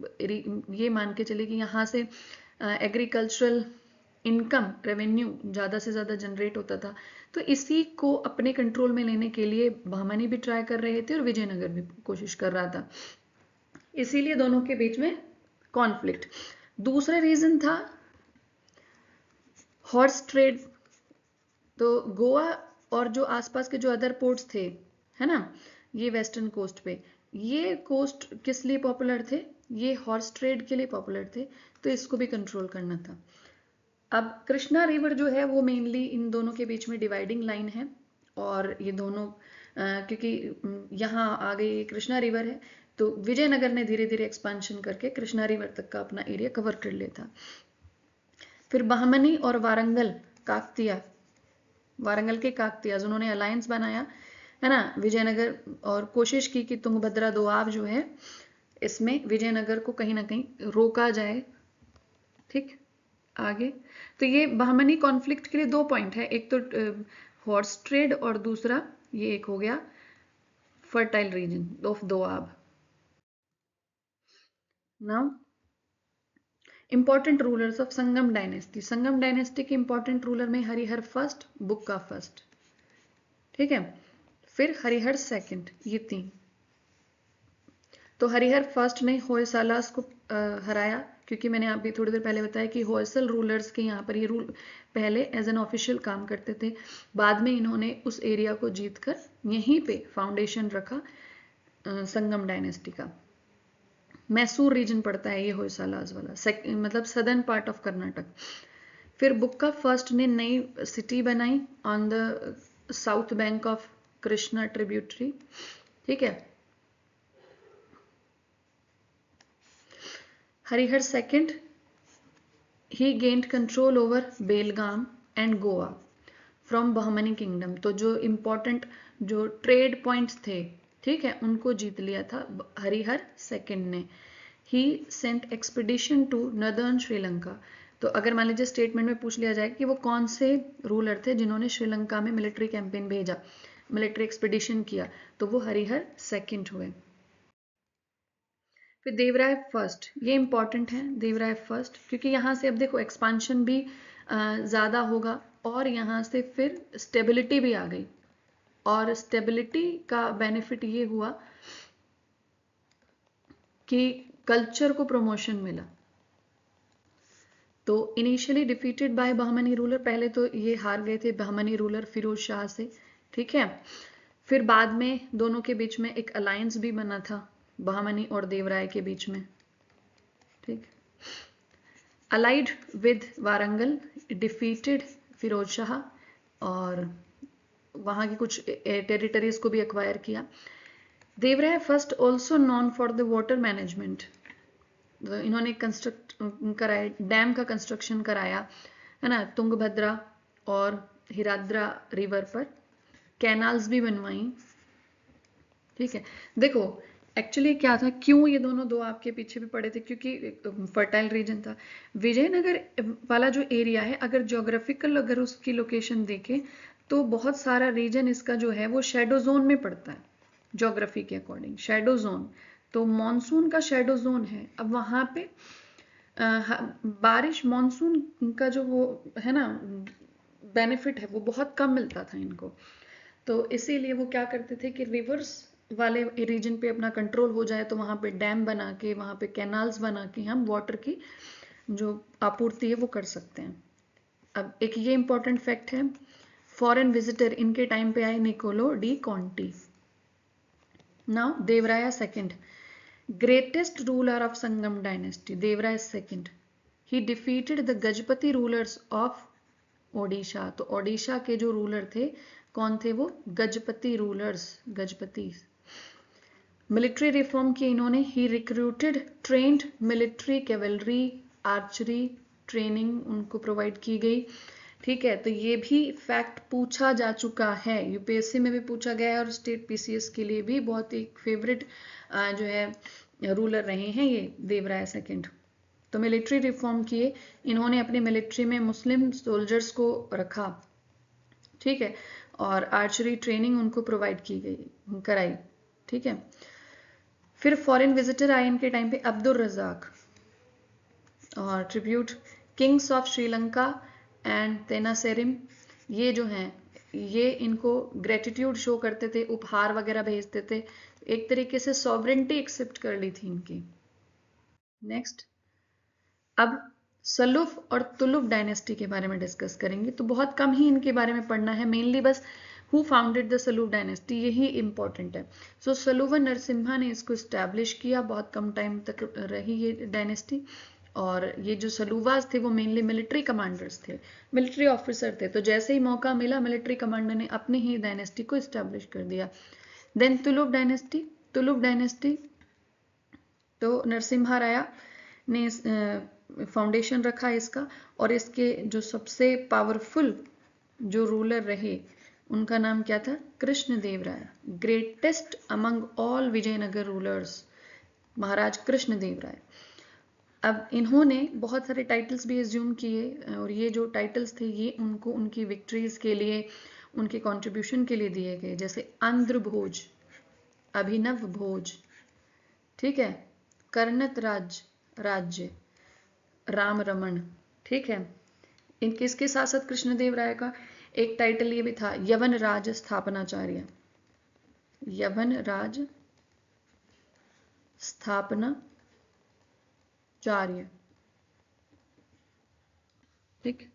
ये मान के चले कि यहाँ से एग्रीकल्चरल इनकम रेवेन्यू ज़्यादा से ज़्यादा जनरेट होता था। तो इसी को अपने कंट्रोल में लेने के लिए बहमनी भी ट्राई कर रहे थे और विजयनगर भी कोशिश कर रहा था, इसीलिए दोनों के बीच में कॉन्फ्लिक्ट। दूसरा रीजन था हॉर्स ट्रेड। तो गोवा और जो आसपास के जो अदर पोर्ट्स थे, है ना, ये वेस्टर्न कोस्ट पे, ये कोस्ट किस लिए पॉपुलर थे? ये हॉर्स ट्रेड के लिए पॉपुलर थे, तो इसको भी कंट्रोल करना था। अब कृष्णा रिवर जो है वो मेनली इन दोनों के बीच में डिवाइडिंग लाइन है, और ये दोनों क्योंकि यहाँ आ गई कृष्णा रिवर है, तो विजयनगर ने धीरे धीरे एक्सपांशन करके कृष्णा रिवर तक का अपना एरिया कवर कर लिया था। फिर बहमनी और वारंगल काकतिया, वारंगल के काकतियाज, उन्होंने अलायंस बनाया, है ना, विजयनगर, और कोशिश की कि तुंगभद्रा दोआब जो है इसमें विजयनगर को कहीं ना कहीं रोका जाए, ठीक। आगे, तो ये बहमनी कॉन्फ्लिक्ट के लिए दो पॉइंट है, एक तो हॉर्स ट्रेड और दूसरा ये एक हो गया fertile reason of Doab. Now important rulers of Sangama dynasty. Sangam dynasty के इंपॉर्टेंट रूलर में हरिहर फर्स्ट, बुक्का फर्स्ट, ठीक है। फिर हरिहर सेकंड, ये तीन। तो हरिहर फर्स्ट ने होयसालास को हराया, क्योंकि मैंने अभी थोड़ी देर पहले बताया कि होयसल रूलर्स के यहाँ पर ये रूल पहले एज एन ऑफिशियल काम करते थे, बाद में इन्होंने उस एरिया को जीतकर यहीं पे फाउंडेशन रखा संगम डायनेस्टी का। मैसूर रीजन पड़ता है ये होयसालास वाला, मतलब सदर्न पार्ट ऑफ कर्नाटक। फिर बुक्का फर्स्ट ने नई सिटी बनाई on the south bank of Krishna tributary, ठीक है। Harihar second, he gained control over Belgaum and Goa from Bahmani kingdom. तो जो इम्पोर्टेंट जो ट्रेड पॉइंट्स थे, ठीक है, उनको जीत लिया था हरिहर सेकंड ने। He sent expedition to northern Sri Lanka. तो अगर मान लीजिए स्टेटमेंट में पूछ लिया जाए कि वो कौन से रूलर थे जिन्होंने श्रीलंका में मिलिट्री कैंपेन भेजा, मिलिट्री एक्सपीडिशन किया, तो वो हरिहर सेकंड हुए। फिर देवराय फर्स्ट, ये इंपॉर्टेंट है देवराय फर्स्ट, क्योंकि यहाँ से अब देखो एक्सपांशन भी ज़्यादा होगा, और यहाँ से फिर स्टेबिलिटी भी आ गई, और स्टेबिलिटी का बेनिफिट ये हुआ कि कल्चर को प्रमोशन मिला। तो initially defeated by Bahmani ruler, पहले तो ये हार गए थे बहमनी रूलर फिरोज शाह से, ठीक है। फिर बाद में दोनों के बीच में एक अलायंस भी बना था बहमनी और देवराय के बीच में, ठीक। Allied with Warangal, defeated Firoz Shah, और वहां की कुछ टेरिटरीज को भी एक्वायर किया। Devaraya first also known for the water management. इन्होंने कंस्ट्रक्ट कराया, डैम का कंस्ट्रक्शन कराया, है ना, तुंगभद्रा और हिराद्रा रिवर पर कैनाल्स भी बनवाई, ठीक है। देखो एक्चुअली क्या था, क्यों ये दोनों दो आपके पीछे भी पड़े थे, क्योंकि फर्टाइल रीजन था। विजयनगर वाला जो एरिया है, अगर ज्योग्राफिकल अगर उसकी लोकेशन देखें तो बहुत सारा रीजन इसका जो है वो शेडो जोन में पड़ता है, ज्योग्राफी के अकॉर्डिंग शेडो जोन। तो मॉनसून का शेडो जोन है, अब वहां पे बारिश मॉनसून का जो वो है ना बेनिफिट है वो बहुत कम मिलता था इनको। तो इसीलिए वो क्या करते थे कि रिवर्स वाले रीजन पे अपना कंट्रोल हो जाए तो वहां पे डैम बना के, वहां पे कैनाल्स बना के हम वाटर की जो आपूर्ति है वो कर सकते हैं। अब एक ये इंपॉर्टेंट फैक्ट है, फॉरेन विजिटर इनके टाइम पे आए Niccolo de Conti. Now Devaraya second, greatest ruler of Sangama dynasty, Devaraya second. He defeated the Gajapati rulers of Odisha. तो ओडिशा के जो रूलर थे कौन थे वो? Gajapati rulers, Gajapati. Military reform की इन्होंने। He recruited trained military cavalry archery training उनको प्रोवाइड की गई। ठीक है, तो ये भी फैक्ट पूछा जा चुका है, यूपीएससी में भी पूछा गया है और स्टेट पीसीएस के लिए भी बहुत एक फेवरेट जो है रूलर रहे हैं ये देवराय सेकंड। तो मिलिट्री रिफॉर्म किए इन्होंने, अपने मिलिट्री में मुस्लिम सोल्जर्स को रखा। ठीक है, और आर्चरी ट्रेनिंग उनको प्रोवाइड की गई, कराई। ठीक है, फिर फॉरेन विजिटर आए इनके टाइम पे, अब्दुल रजाक, और tribute kings of Sri Lanka and Tenasserim, ये जो हैं ये इनको ग्रेटिट्यूड शो करते थे, उपहार वगैरह भेजते थे, एक तरीके से सॉवरेंटी एक्सेप्ट कर ली थी इनकी। नेक्स्ट, अब सलूफ और तुलुक डायनेस्टी के बारे में डिस्कस करेंगे। तो बहुत कम ही इनके बारे में पढ़ना है, मेनली बस हु फाउंडेड द सलूफ डायनेस्टी यही इंपॉर्टेंट है। सो सलूवन नरसिम्हा ने इसको इस्टेब्लिश किया, बहुत कम टाइम तक रही ये डायनेस्टी। और ये जो सलूवास थे वो मेनली मिलिट्री कमांडर्स थे, मिलिट्री ऑफिसर थे। तो जैसे ही मौका मिला मिलिट्री कमांडर ने अपनी ही डायनेस्टी को इस्टेब्लिश कर दिया। देन तुलुक डायनेस्टी, तुलुक डायनेस्टी तो नरसिम्हा राया ने फाउंडेशन रखा इसका, और इसके जो सबसे पावरफुल जो रूलर रहे उनका नाम क्या था, Krishnadeva Raya, greatest among all Vijayanagara rulers, Maharaj Krishnadeva Raya. अब इन्होंने बहुत सारे टाइटल्स भी एज्यूम किए, और ये जो टाइटल्स थे ये उनको उनकी विक्ट्रीज के लिए, उनके कंट्रीब्यूशन के लिए दिए गए, जैसे आंध्र भोज, अभिनव भोज, ठीक है, कर्णत राज्य, राम रमन। ठीक है, इन किसके साथ साथ कृष्णदेव राय का एक टाइटल ये भी था, यवन राज स्थापनाचार्य, यवन राज स्थापनाचार्य। ठीक,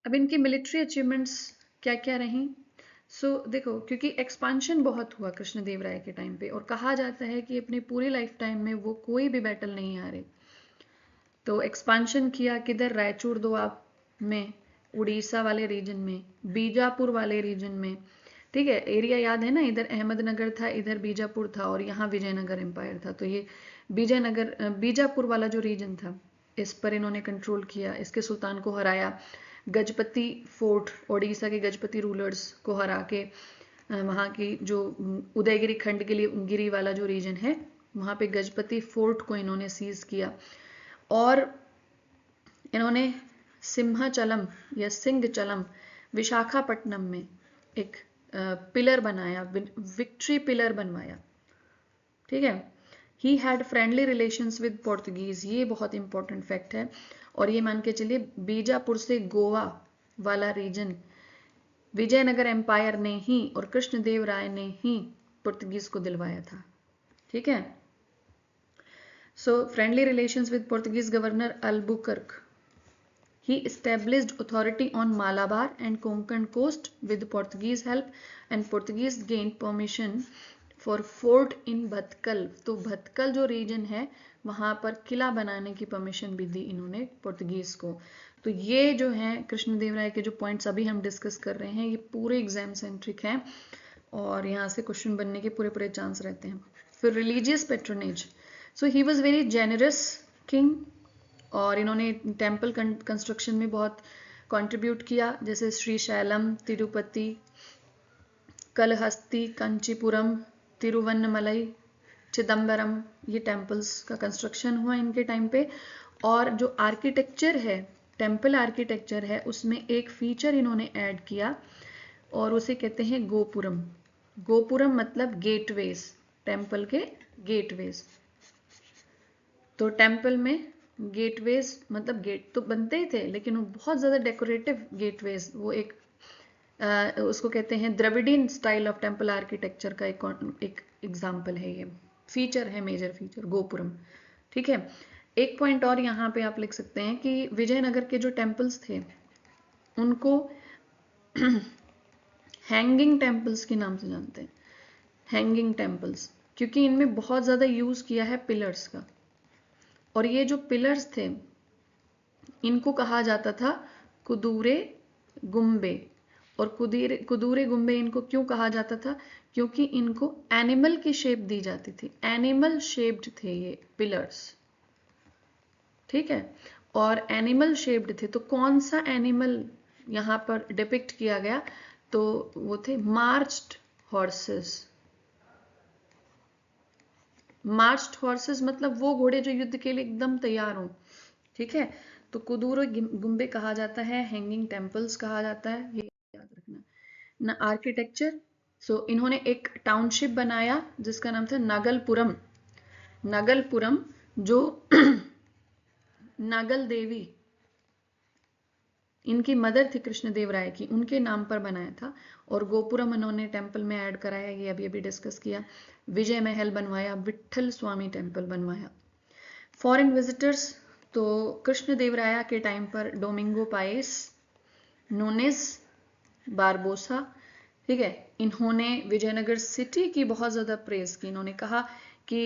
अब इनकी मिलिट्री अचीवमेंट्स क्या क्या रही। सो देखो, क्योंकि एक्सपांशन बहुत हुआ कृष्णदेव राय के टाइम पे, और कहा जाता है कि अपनी पूरी लाइफ टाइम में वो कोई भी बैटल नहीं हारे। तो एक्सपांशन किया किधर, रायचूर दोआब में, उड़ीसा वाले रीजन में, बीजापुर वाले रीजन में। ठीक है, एरिया याद है ना, इधर अहमदनगर था, इधर बीजापुर था, और यहाँ विजयनगर एम्पायर था। तो ये विजयनगर बीजापुर वाला जो रीजन था इस पर इन्होंने कंट्रोल किया, इसके सुल्तान को हराया। गजपति फोर्ट, ओडिशा के गजपति रूलर्स को हरा के वहाँ की जो उदयगिरी खंड के लिए गिरी वाला जो रीजन है वहाँ पे गजपति फोर्ट को इन्होंने सीज किया। और इन्होंने सिंहाचलम या सिंहचलम विशाखापट्टनम में एक पिलर बनाया, विक्ट्री पिलर बनवाया। ठीक है, he had friendly relations with Portuguese, ये बहुत इंपॉर्टेंट फैक्ट है। और ये मान के चलिए बीजापुर से गोवा वाला रीजन विजयनगर एम्पायर ने ही और कृष्णदेव राय ने ही पुर्तगीज को दिलवाया था। ठीक है, so friendly relations with Portuguese governor Albuquerque. He established authority on Malabar and Konkan coast with Portuguese help, and Portuguese gained permission for fort in Bhatkal. तो भटकल जो रीजन है वहां पर किला बनाने की परमिशन भी दी इन्होंने पुर्तगीज को। तो ये जो है कृष्णदेव राय के जो पॉइंट्स अभी हम डिस्कस कर रहे हैं ये पूरे एग्जाम सेंट्रिक हैं, और यहाँ से क्वेश्चन बनने के पूरे पूरे चांस रहते हैं। फिर religious patronage, so he was very generous king, और इन्होंने टेम्पल कंस्ट्रक्शन में बहुत कंट्रीब्यूट किया, जैसे श्री शैलम, तिरुपति, कलहस्ती, कंचीपुरम, तिरुवन्नमलई, चिदम्बरम, ये टेम्पल्स का कंस्ट्रक्शन हुआ इनके टाइम पे। और जो आर्किटेक्चर है, टेम्पल आर्किटेक्चर है, उसमें एक फीचर इन्होंने ऐड किया और उसे कहते हैं गोपुरम। गोपुरम मतलब गेटवेज, टेम्पल के गेटवेज। तो टेम्पल में गेटवेज मतलब गेट तो बनते ही थे, लेकिन वो बहुत ज़्यादा डेकोरेटिव गेटवेज, वो एक उसको कहते हैं Dravidian style of temple architecture का एक एग्जाम्पल है, ये फीचर है, मेजर फीचर गोपुरम। ठीक है, एक पॉइंट और यहाँ पे आप लिख सकते हैं कि विजयनगर के जो टेम्पल्स थे उनको हैंगिंग टेम्पल्स के नाम से जानते हैं, हैंगिंग टेम्पल्स, क्योंकि इनमें बहुत ज़्यादा यूज़ किया है पिलर्स का। और ये जो पिलर्स थे इनको कहा जाता था कुदूरे गुम्बे, और कुदूरे गुम्बे इनको क्यों कहा जाता था? क्योंकि इनको एनिमल की शेप दी जाती थी, एनिमल शेप्ड थे ये पिलर्स, ठीक है, और एनिमल शेप्ड थे। तो कौन सा एनिमल यहाँ पर डिपिक्ट किया गया? तो वो थे मार्च्ड हॉर्सेस। मार्च्ड हॉर्सेस मतलब वो घोड़े जो युद्ध के लिए एकदम तैयार हों, ठीक है। तो कुदूरे गुम्बे कहा जाता है, हैंगिंग टेम्पल्स कहा जाता है, ये याद रखना ना। आर्किटेक्चर, सो इन्होंने एक टाउनशिप बनाया जिसका नाम था नागलपुरम। नागलपुरम जो नागल देवी इनकी मदर थी कृष्णदेवराय की, उनके नाम पर बनाया था। और गोपुरम उन्होंने टेम्पल में ऐड कराया, ये अभी अभी डिस्कस किया। विजय महल बनवाया, विठल स्वामी टेम्पल बनवाया। फॉरेन विजिटर्स, तो कृष्णदेवराया के टाइम पर डोमिंगो पाएस, नूनेस, बारबोसा, ठीक है, इन्होंने विजयनगर सिटी की बहुत ज्यादा प्रेज की। इन्होंने कहा कि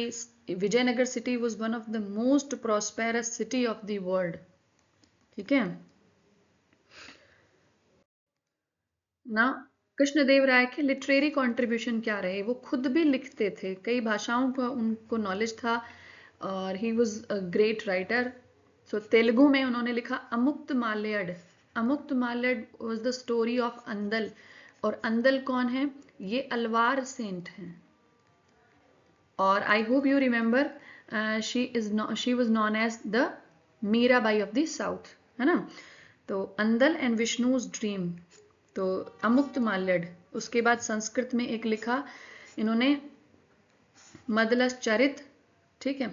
Vijayanagar city was one of the most prosperous city of the world, ठीक है ना। कृष्णदेवराय के लिटरेरी कंट्रीब्यूशन क्या रहे? वो खुद भी लिखते थे, कई भाषाओं का उनको नॉलेज था, और he was a great writer. So Telugu में उन्होंने लिखा Amuktamalyada. Amuktamalyada was the story of Andal. और अंदल कौन है? ये अलवार सेंट हैं। और I hope you remember, she was known as the Mirabai of the south, है ना। तो अंदल एंड विष्णुज ड्रीम, तो अमुक्त माल्यड। उसके बाद संस्कृत में एक लिखा इन्होंने मदलस चरित, ठीक है।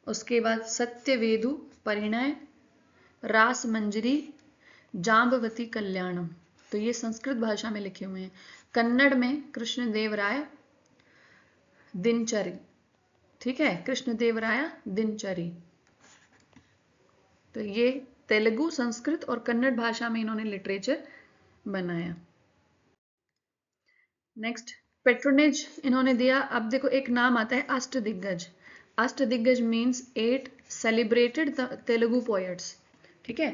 उसके बाद सत्यवेदु परिणय, रास मंजरी, जाम्बवती कल्याणम, तो ये संस्कृत भाषा में लिखे हुए हैं। कन्नड़ में कृष्णदेवराय दिनचरी, ठीक है, कृष्णदेवराय दिनचरी। तो ये तेलुगु, संस्कृत और कन्नड़ भाषा में इन्होंने लिटरेचर बनाया। नेक्स्ट पेट्रोनेज इन्होंने दिया। अब देखो एक नाम आता है अष्टदिग्गज। अष्टदिग्गज मीन्स 8 सेलिब्रेटेड तेलुगु पोएट्स, ठीक है।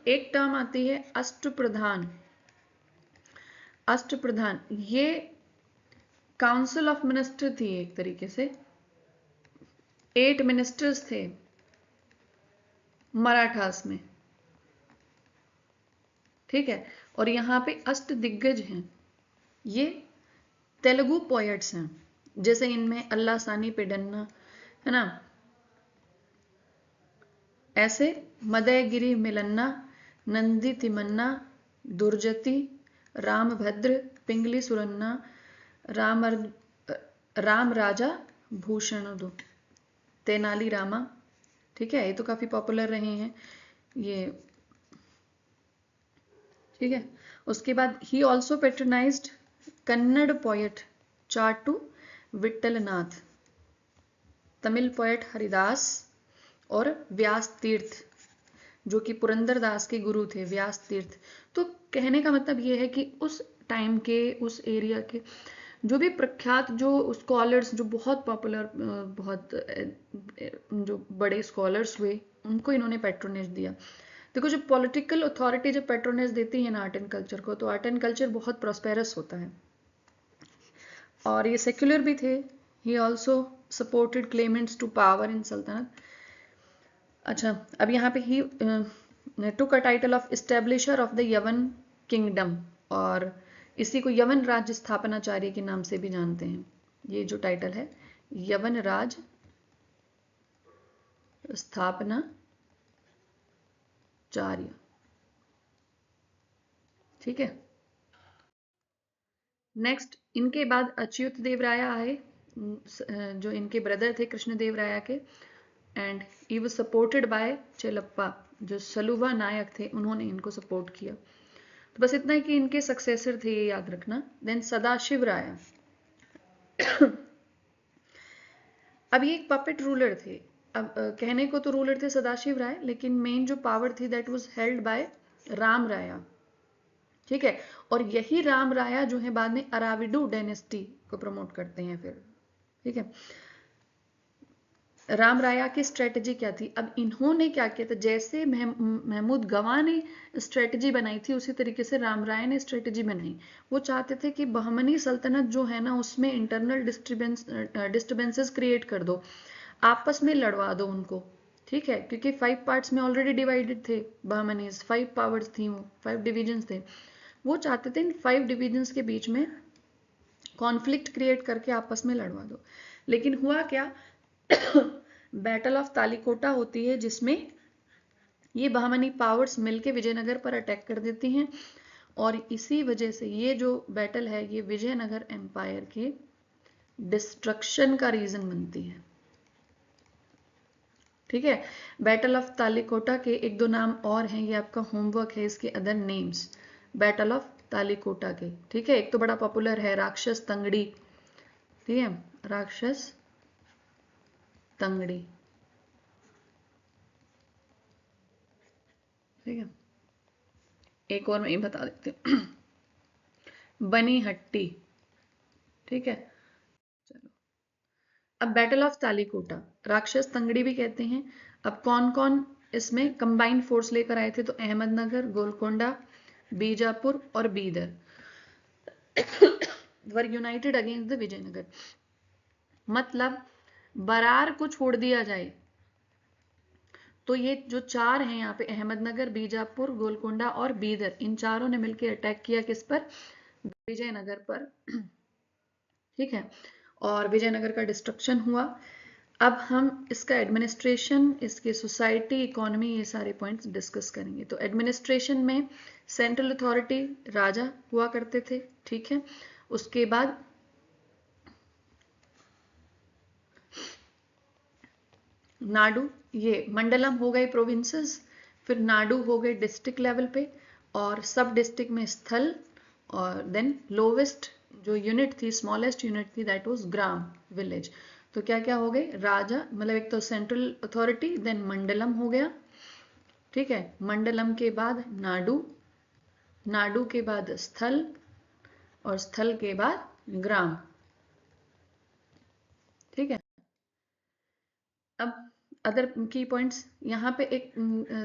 एक टर्म आती है अष्टप्रधान। अष्टप्रधान ये काउंसिल ऑफ मिनिस्टर थी एक तरीके से, 8 मिनिस्टर्स थे मराठास में, ठीक है। और यहाँ पे अष्टदिग्गज हैं, ये तेलुगु पोएट्स हैं। जैसे इनमें अल्लाह सानी पेडन्ना, है ना, ऐसे मदयगिरी मिलन्ना, नंदी तिमन्ना, दुर्जति, रामभद्र, पिंगली सुरन्ना, राम राम राजा भूषणदु, तेनाली रामा, ठीक है। ये तो काफी पॉपुलर रहे हैं ये, ठीक है। उसके बाद he also patronized Kannada poet Chatu Vitthalanatha, Tamil poet Haridas और व्यास तीर्थ, जो कि पुरंदरदास के गुरु थे, व्यास तीर्थ। तो कहने का मतलब ये है कि उस टाइम के, उस एरिया के जो भी प्रख्यात जो स्कॉलर्स, जो बहुत पॉपुलर, बहुत जो बड़े स्कॉलर्स हुए, उनको इन्होंने पैट्रोनेज दिया। देखो जब पॉलिटिकल अथॉरिटी जब पैट्रोनेज देती है ना आर्ट एंड कल्चर को, तो आर्ट एंड कल्चर बहुत प्रॉस्पेरस होता है। और ये सेक्युलर भी थे। He also supported claimants to power in सल्तनत। अच्छा, अब यहाँ पे he took a title of establisher of the Yavana kingdom, और इसी को यवन राज्य स्थापनाचार्य के नाम से भी जानते हैं। ये जो टाइटल है यवन राज स्थापनाचार्य, ठीक है। नेक्स्ट इनके बाद अच्युत देव राय आए, जो इनके ब्रदर थे कृष्णदेव राय के, and he was supported by Chellappa, जो सलुवा नायक थे, उन्होंने इनको सपोर्ट किया। तो बस इतना ही कि इनके सक्सेसर थे, ये याद रखना। देन सदाशिव राय, अब ये एक पपेट रूलर थे। अब कहने को तो रूलर थे सदाशिव राय, लेकिन मेन जो पावर थी that was held by Ram राया, ठीक है। और यही राम राया जो है बाद में अराविडू डायनेस्टी को प्रमोट करते हैं फिर, ठीक है। राम राया की स्ट्रेटजी क्या थी? अब इन्होंने क्या किया था, जैसे महमूद गवा ने स्ट्रेटजी बनाई थी उसी तरीके से राम राय ने स्ट्रेटजी बनाई। वो चाहते थे कि बहमनी सल्तनत जो है ना उसमें इंटरनल डिस्टर्बेंसेस क्रिएट कर दो, आपस में लड़वा दो उनको, ठीक है, क्योंकि 5 पार्ट्स में ऑलरेडी डिवाइडेड थे बहमनीज, 5 पावर्स थी, वो 5 डिविजन्स थे। वो चाहते थे इन 5 डिविजन्स के बीच में कॉन्फ्लिक्ट क्रिएट करके आपस में लड़वा दो। लेकिन हुआ क्या, बैटल ऑफ तालीकोटा होती है जिसमें ये बहमनी पावर्स मिलके विजयनगर पर अटैक कर देती हैं, और इसी वजह से ये जो बैटल है ये विजयनगर एम्पायर के डिस्ट्रक्शन का रीजन बनती है। ठीक है, बैटल ऑफ तालीकोटा के एक दो नाम और हैं, ये आपका होमवर्क है, इसके other names battle of Talikota के। ठीक है, एक तो बड़ा पॉपुलर है राक्षस तंगड़ी, ठीक है, राक्षस तंगड़ी, ठीक है। एक और मैं ये बता देती हूँ, बनी हट्टी, ठीक है। चलो, अब बैटल ऑफ तालीकोटा, राक्षस तंगड़ी भी कहते हैं। अब कौन कौन इसमें कंबाइंड फोर्स लेकर आए थे? तो अहमदनगर, गोलकोंडा, बीजापुर और Bidar were united against the Vijayanagar. मतलब बरार को छोड़ दिया जाए तो ये जो चार हैं यहाँ पे, अहमदनगर, बीजापुर, गोलकोंडा और बीदर, इन चारों ने मिलकर अटैक किया किस पर? विजयनगर पर, ठीक है, और विजयनगर का डिस्ट्रक्शन हुआ। अब हम इसका एडमिनिस्ट्रेशन, इसकी सोसाइटी, इकोनॉमी, ये सारे पॉइंट्स डिस्कस करेंगे। तो एडमिनिस्ट्रेशन में सेंट्रल अथॉरिटी राजा हुआ करते थे, ठीक है। उसके बाद नाडु, ये मंडलम हो गए प्रोविंसेस, फिर नाडु हो गए डिस्ट्रिक्ट लेवल पे, और सब डिस्ट्रिक्ट में स्थल, और देन लोवेस्ट जो यूनिट थी, स्मॉलेस्ट यूनिट थी, दैट वाज ग्राम, विलेज। तो क्या क्या हो गए? राजा, मतलब एक तो सेंट्रल अथॉरिटी, देन मंडलम हो गया, ठीक है, मंडलम के बाद नाडु, नाडु के बाद स्थल, और स्थल के बाद ग्राम, ठीक है। अब अदर की पॉइंट्स, यहाँ पे एक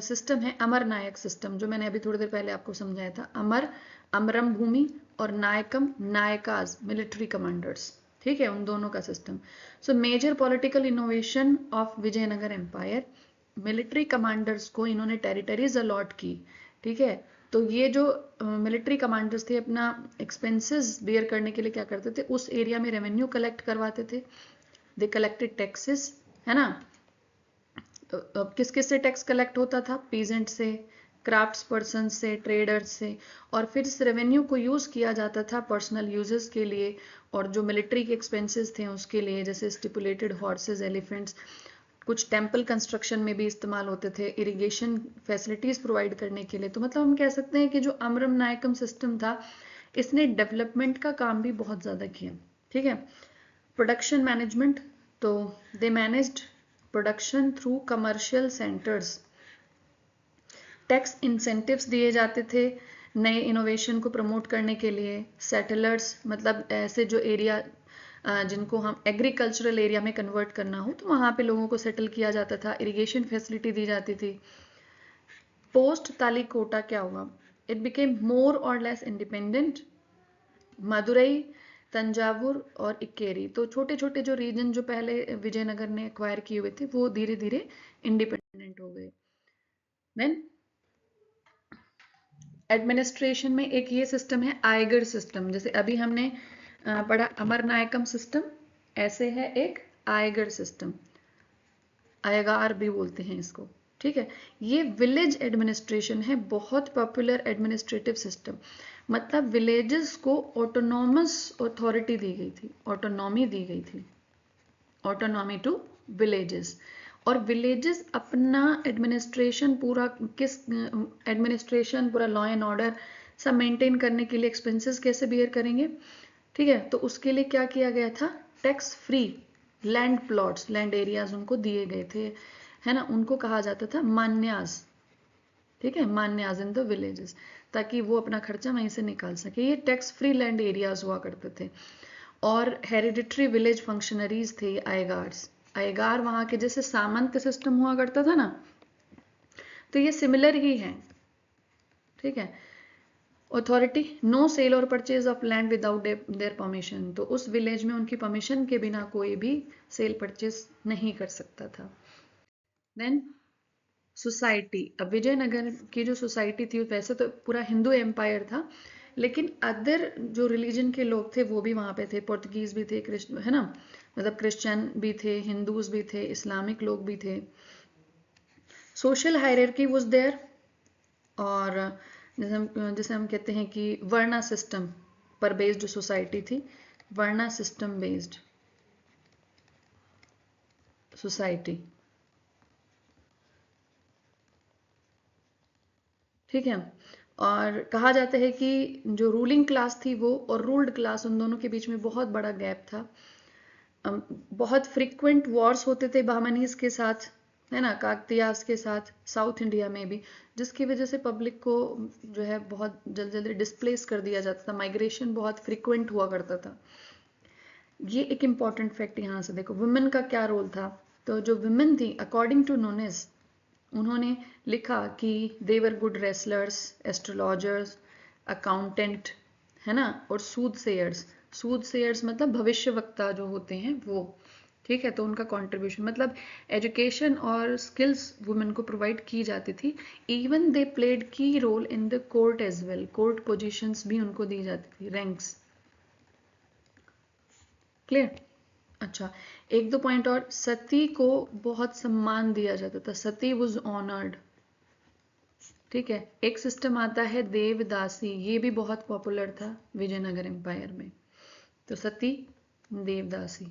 सिस्टम है अमर नायक सिस्टम, जो मैंने अभी थोड़ी देर पहले आपको समझाया था। अमर, अमरम भूमि, और नायकम, नायकाज, मिलिट्री कमांडर्स, ठीक है, उन दोनों का system. So major political innovation of Vijayanagar empire, military commanders को इन्होंने टेरिटरीज अलॉट की, ठीक है। तो ये जो मिलिट्री कमांडर्स थे अपना एक्सपेंसेस बेयर करने के लिए क्या करते थे, उस एरिया में रेवेन्यू कलेक्ट करवाते थे, दे कलेक्टेड टैक्सेस, है ना। तो किस किस से टैक्स कलेक्ट होता था? पीजेंट से, क्राफ्ट्स पर्सन से, ट्रेडर्स से, और फिर इस रेवेन्यू को यूज किया जाता था पर्सनल यूजेस के लिए, और जो मिलिट्री के एक्सपेंसेस थे उसके लिए, जैसे स्टिपुलेटेड हॉर्सेस, एलिफेंट्स, कुछ टेम्पल कंस्ट्रक्शन में भी इस्तेमाल होते थे, इरिगेशन फैसिलिटीज प्रोवाइड करने के लिए। तो मतलब हम कह सकते हैं कि जो अमरम नायकम सिस्टम था, इसने डेवलपमेंट का काम भी बहुत ज्यादा किया, ठीक है। प्रोडक्शन मैनेजमेंट, तो they managed production through commercial centres, tax incentives दिए जाते थे नए इनोवेशन को प्रमोट करने के लिए। सेटलर्स, मतलब ऐसे जो एरिया जिनको हम एग्रीकल्चरल एरिया में कन्वर्ट करना हो तो वहां पे लोगों को सेटल किया जाता था, इरिगेशन फैसिलिटी दी जाती थी। पोस्ट तालीकोटा क्या हुआ? इट बिकेम मोर और लेस इंडिपेंडेंट। मदुरई, तंजावुर और इक्केरी, तो छोटे छोटे जो रीजन जो पहले विजयनगर ने एक्वायर किए हुए थे वो धीरे धीरे इंडिपेंडेंट हो गए। देन एडमिनिस्ट्रेशन में एक ये सिस्टम है आयगर सिस्टम, जैसे अभी हमने पढ़ा अमर नायकम सिस्टम, ऐसे है एक आयगर सिस्टम, आयगार भी बोलते हैं इसको, ठीक है। ये विलेज एडमिनिस्ट्रेशन है, बहुत पॉपुलर एडमिनिस्ट्रेटिव सिस्टम। मतलब विलेजेस को ऑटोनॉमस अथॉरिटी दी गई थी, ऑटोनॉमी दी गई थी, ऑटोनॉमी टू विलेजेस। और विलेजेस अपना एडमिनिस्ट्रेशन पूरा, किस एडमिनिस्ट्रेशन पूरा लॉ एंड ऑर्डर सब मेंटेन करने के लिए एक्सपेंसेस कैसे बियर करेंगे, ठीक है। तो उसके लिए क्या किया गया था? Tax free land plots, land areas उनको दिए गए थे, है ना, उनको कहा जाता था मान्यास, ठीक है, मान्याज इन द विलेजेस, ताकि वो अपना खर्चा वहीं से निकाल सके। ये टैक्स फ्री लैंड एरियाज हुआ करते थे। और हेरिडिटरी विलेज फंक्शनरीज थे आयगार्स, आयगार वहां के जैसे सामंत सिस्टम हुआ करता था ना, तो ये सिमिलर ही है, ठीक है। अथॉरिटी, नो सेल और purchase of land without their permission, तो उस विलेज में उनकी परमिशन के बिना कोई भी सेल परचेज नहीं कर सकता था। देन सोसाइटी, अब विजयनगर की जो सोसाइटी थी वैसे तो पूरा हिंदू एम्पायर था, लेकिन अदर जो रिलीजन के लोग थे वो भी वहां पे थे, पोर्तुगीज भी थे, क्रिश्चियन है ना, मतलब क्रिश्चियन भी थे, हिंदूज भी थे, इस्लामिक लोग भी थे। सोशल हायरार्की वाज देयर, और जैसे हम कहते हैं कि वर्णा सिस्टम पर बेस्ड सोसाइटी थी, वर्णा सिस्टम बेस्ड सोसाइटी, ठीक है। और कहा जाता है कि जो रूलिंग क्लास थी वो और रूल्ड क्लास, उन दोनों के बीच में बहुत बड़ा गैप था। बहुत फ्रिक्वेंट वॉर्स होते थे बहमनीज के साथ, है ना, काकतियास के साथ, साउथ इंडिया में भी, जिसकी वजह से पब्लिक को जो है बहुत जल्दी जल्दी डिस्प्लेस कर दिया जाता था, माइग्रेशन बहुत फ्रिक्वेंट हुआ करता था। ये एक इम्पॉर्टेंट फैक्ट यहाँ से देखो, वुमेन का क्या रोल था। तो जो वुमेन थी अकॉर्डिंग टू नोनेस, उन्होंने लिखा कि they were good wrestlers, astrologers, accountant, है ना, और सूद सेयर्स। सूद सेयर्स मतलब भविष्य वक्ता जो होते हैं वो, ठीक है। तो उनका कंट्रीब्यूशन मतलब एजुकेशन और स्किल्स वुमेन को प्रोवाइड की जाती थी। Even they played key role in the court as well, court positions भी उनको दी जाती थी, रैंक्स। क्लियर? अच्छा, एक दो पॉइंट और, सती को बहुत सम्मान दिया जाता था, सती वॉज ऑनर्ड, ठीक है। एक सिस्टम आता है देवदासी, ये भी बहुत पॉपुलर था विजयनगर एम्पायर में, तो सती, देवदासी।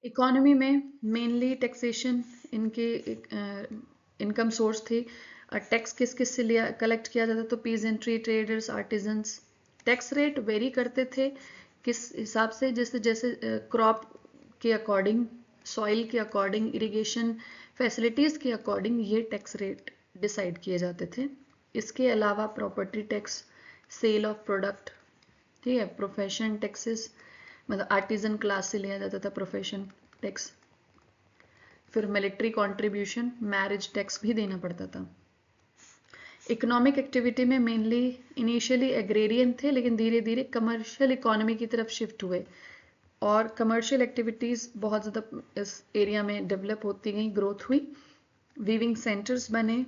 इकोनॉमी में मेनली टैक्सेशन इनके इनकम सोर्स थी। टैक्स किस किस से लिया कलेक्ट किया जाता, तो peasantry, traders, artisans. Tax rate vary करते थे किस हिसाब से, जैसे जैसे क्रॉप के अकॉर्डिंग, सॉइल के अकॉर्डिंग, इरिगेशन फैसिलिटीज़ के अकॉर्डिंग ये टैक्स रेट डिसाइड किए जाते थे। इसके अलावा property tax, sale of product, ठीक है, प्रोफेशन टैक्सेस, मतलब आर्टिजन क्लास से लिया जाता था प्रोफेशन टैक्स। फिर मिलिट्री कंट्रीब्यूशन, मैरिज टैक्स भी देना पड़ता था। इकोनॉमिक एक्टिविटी में मेनली इनिशियली एग्रेरियन थे, लेकिन धीरे धीरे कमर्शियल इकोनॉमी की तरफ शिफ्ट हुए, और कमर्शियल एक्टिविटीज़ बहुत ज़्यादा इस एरिया में डेवलप होती गई, ग्रोथ हुई। वीविंग सेंटर्स बने,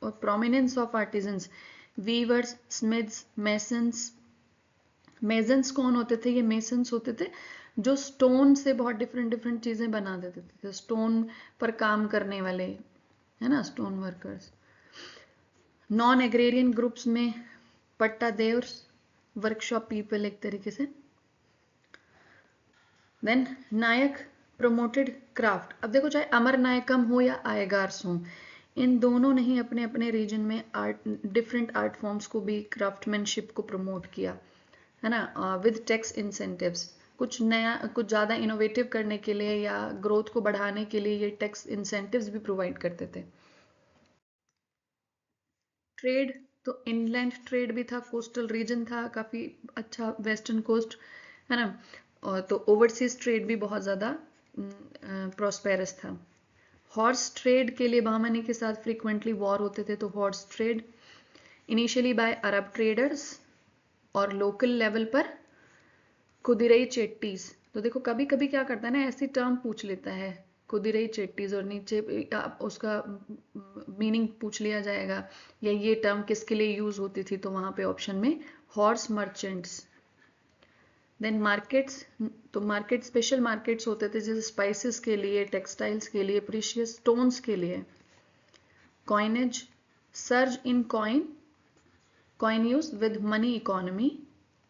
और prominence of artisans, weavers, smiths, masons. Masons कौन होते थे? ये मेसन्स होते थे जो स्टोन से बहुत डिफरेंट डिफरेंट चीज़ें बना देते थे, स्टोन पर काम करने वाले, है ना, stone workers. Non agrarian groups में पट्टा देवर्स, वर्कशॉप पीपल एक तरीके से। देन नायक प्रमोटेड क्राफ्ट। अब देखो, चाहे अमर नायकम हो या आयगार्स हो, इन दोनों ने ही अपने अपने रीजन में आर्ट, डिफरेंट आर्ट फॉर्म्स को भी, क्राफ्टमैनशिप को प्रमोट किया, है ना, विद टैक्स इंसेंटिव्स। कुछ नया, कुछ ज़्यादा इनोवेटिव करने के लिए या ग्रोथ को बढ़ाने के लिए ये टैक्स इंसेंटिव्स भी प्रोवाइड करते थे। ट्रेड, तो इनलैंड ट्रेड भी था, कोस्टल रीजन था काफ़ी अच्छा, वेस्टर्न कोस्ट, है ना, और तो ओवरसीज ट्रेड भी बहुत ज़्यादा प्रॉस्पेरस था। हॉर्स ट्रेड के लिए बहमनी के साथ फ्रीक्वेंटली वॉर होते थे, तो horse trade initially by Arab traders, और लोकल लेवल पर कुदिरई चेट्टीज। तो देखो कभी कभी क्या करता है ना, ऐसी टर्म पूछ लेता है, कुदिरई चेट्टीज, और नीचे उसका मीनिंग पूछ लिया जाएगा, या ये टर्म किसके लिए यूज होती थी, तो वहां पे ऑप्शन में हॉर्स मर्चेंट्स। देन मार्केट्स, तो मार्केट, स्पेशल मार्केट्स होते थे जैसे स्पाइसेस के लिए, टेक्सटाइल्स के लिए, प्रीशियस स्टोन्स के लिए। Coinage, surge in coin use with money economy,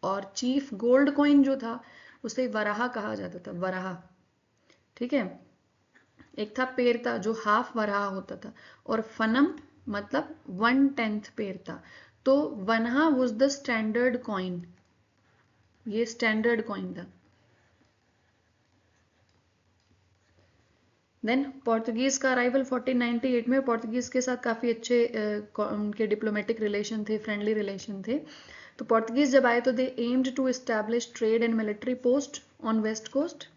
और चीफ गोल्ड कॉइन जो था उसे वराहा कहा जाता था, वराहा, ठीक है। एक था पेरता जो हाफ वराहा होता था, और फनम मतलब 1/10 पेरता। तो वनहा वॉज द स्टैंडर्ड कॉइन, ये स्टैंडर्ड कॉइन था। देन पोर्तुगीज का अराइवल 1498 में, पोर्तुगीज के साथ काफ़ी अच्छे उनके डिप्लोमेटिक रिलेशन थे, फ्रेंडली रिलेशन थे। तो पोर्तुगीज जब आए तो they aimed to establish trade and military post on west coast.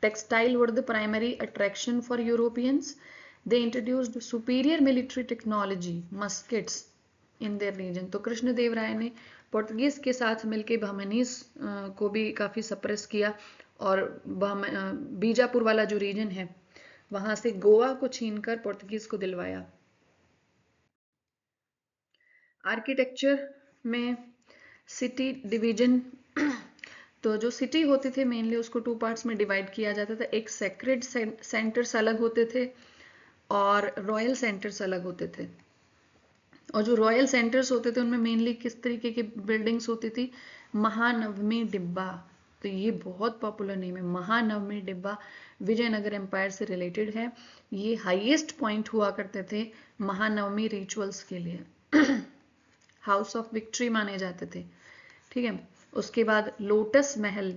Textile were the primary attraction for Europeans. They introduced superior military technology, muskets in their region. तो कृष्णदेव राय ने पोर्तुगीज के साथ मिलकर बहमनीज को भी काफी सप्रेस किया और बीजापुर वाला जो रीजन है वहां से गोवा को छीनकर पोर्तुगीज को दिलवाया। आर्किटेक्चर में सिटी डिवीजन, तो जो सिटी होते थे मेनली उसको टू पार्ट्स में डिवाइड किया जाता था। एक सेक्रेड सेंटर्स अलग होते थे और रॉयल सेंटर्स अलग होते थे। और जो रॉयल सेंटर्स होते थे उनमें मेनली किस तरीके की बिल्डिंग्स होती थी? महानवमी डिब्बा। तो ये बहुत पॉपुलर नेम है, महानवमी डिब्बा, विजयनगर एम्पायर से रिलेटेड है। ये हाईएस्ट पॉइंट हुआ करते थे महानवमी रिचुअल्स के लिए। हाउस ऑफ विक्ट्री माने जाते थे, ठीक है। उसके बाद lotus Mahal,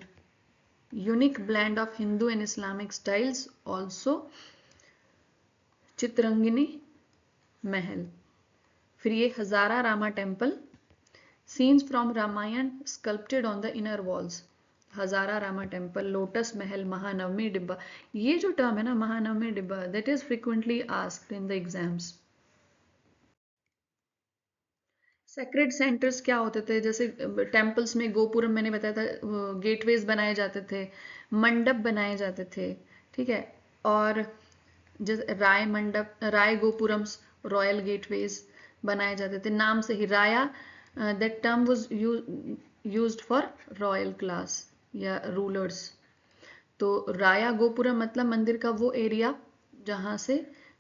unique blend of Hindu and Islamic styles, also Chitrangini Mahal. फिर ये Hazara Rama temple, scenes from Ramayana sculpted on the inner walls. Hazara Rama temple, lotus Mahal, Mahanavami डिब्बा। ये जो टर्म है ना महानवमी डिब्बा, that is frequently asked in the exams. Sacred centres क्या होते थे? जैसे टेम्पल्स में गोपुरम मैंने बताया था, गेटवेज बनाए जाते थे, मंडप बनाए जाते थे, ठीक है। और जैसे राय मंडप, राय गोपुरम्स, रॉयल गेटवेज बनाए जाते थे। नाम से ही राया, that term was used for royal class या रूलर्स। तो राया गोपुरम मतलब मंदिर का वो एरिया जहां से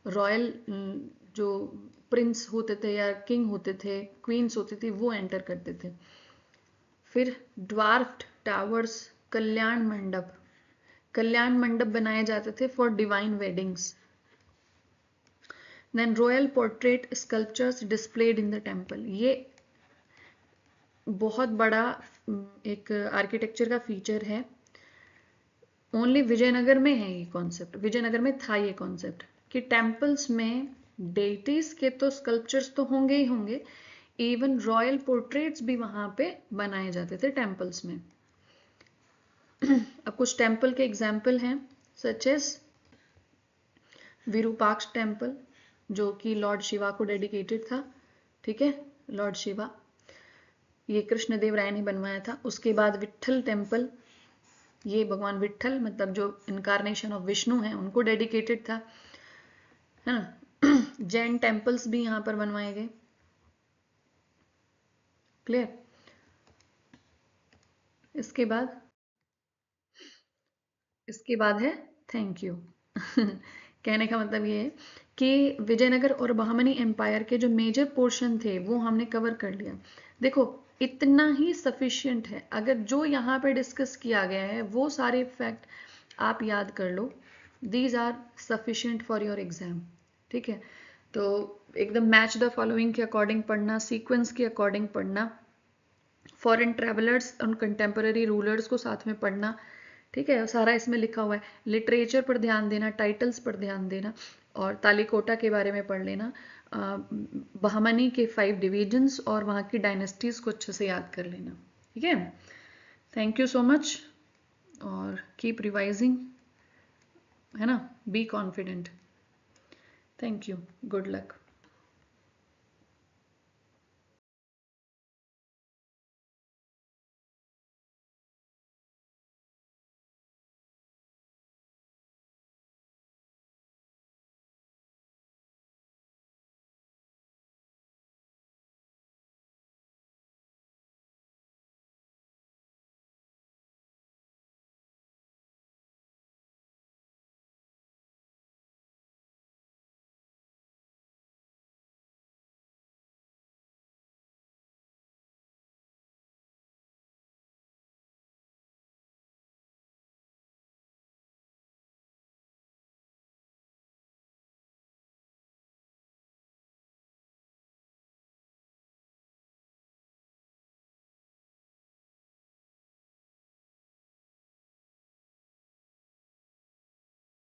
रॉयल जो प्रिंस होते थे या किंग होते थे, क्वींस होती थी, वो एंटर करते थे। फिर ड्वार्फ्ड टावर्स, कल्याण मंडप, कल्याण मंडप बनाए जाते थे for divine weddings. Then royal portrait sculptures displayed in the temple. ये बहुत बड़ा एक आर्किटेक्चर का फीचर है। ओनली विजयनगर में है ये कॉन्सेप्ट, विजयनगर में था ये कॉन्सेप्ट कि टेम्पल्स में डेटीज के तो स्कल्पचर्स तो होंगे ही होंगे, इवन रॉयल पोर्ट्रेट्स भी वहां पे बनाए जाते थे टेम्पल्स में। अब कुछ टेम्पल के एग्जाम्पल हैं, सच एज विरूपाक्ष टेम्पल जो कि लॉर्ड शिवा को डेडिकेटेड था, ठीक है, लॉर्ड शिवा, ये कृष्णदेव राय ने बनवाया था। उसके बाद विट्ठल टेम्पल, ये भगवान विट्ठल मतलब जो इनकारनेशन ऑफ विष्णु है उनको डेडिकेटेड था, है ना। जैन टेम्पल्स भी यहां पर बनवाए गए, क्लियर। इसके बाद है थैंक यू। कहने का मतलब ये है कि विजयनगर और बहमनी एम्पायर के जो मेजर पोर्शन थे वो हमने कवर कर लिया। देखो इतना ही सफिशिएंट है, अगर जो यहाँ पे डिस्कस किया गया है वो सारे फैक्ट आप याद कर लो, these are sufficient for your exam, ठीक है। तो एकदम मैच द फॉलोइंग के अकॉर्डिंग पढ़ना, सीक्वेंस के अकॉर्डिंग पढ़ना, फॉरेन ट्रेवलर्स और कंटेम्पररी रूलर्स को साथ में पढ़ना, ठीक है। सारा इसमें लिखा हुआ है। लिटरेचर पर ध्यान देना, टाइटल्स पर ध्यान देना, और तालिकोटा के बारे में पढ़ लेना, बहमनी के 5 डिवीजन्स और वहाँ की डायनेस्टीज को अच्छे से याद कर लेना, ठीक है। थैंक यू सो मच और कीप रिवाइजिंग, है ना, be confident. Thank you, good luck.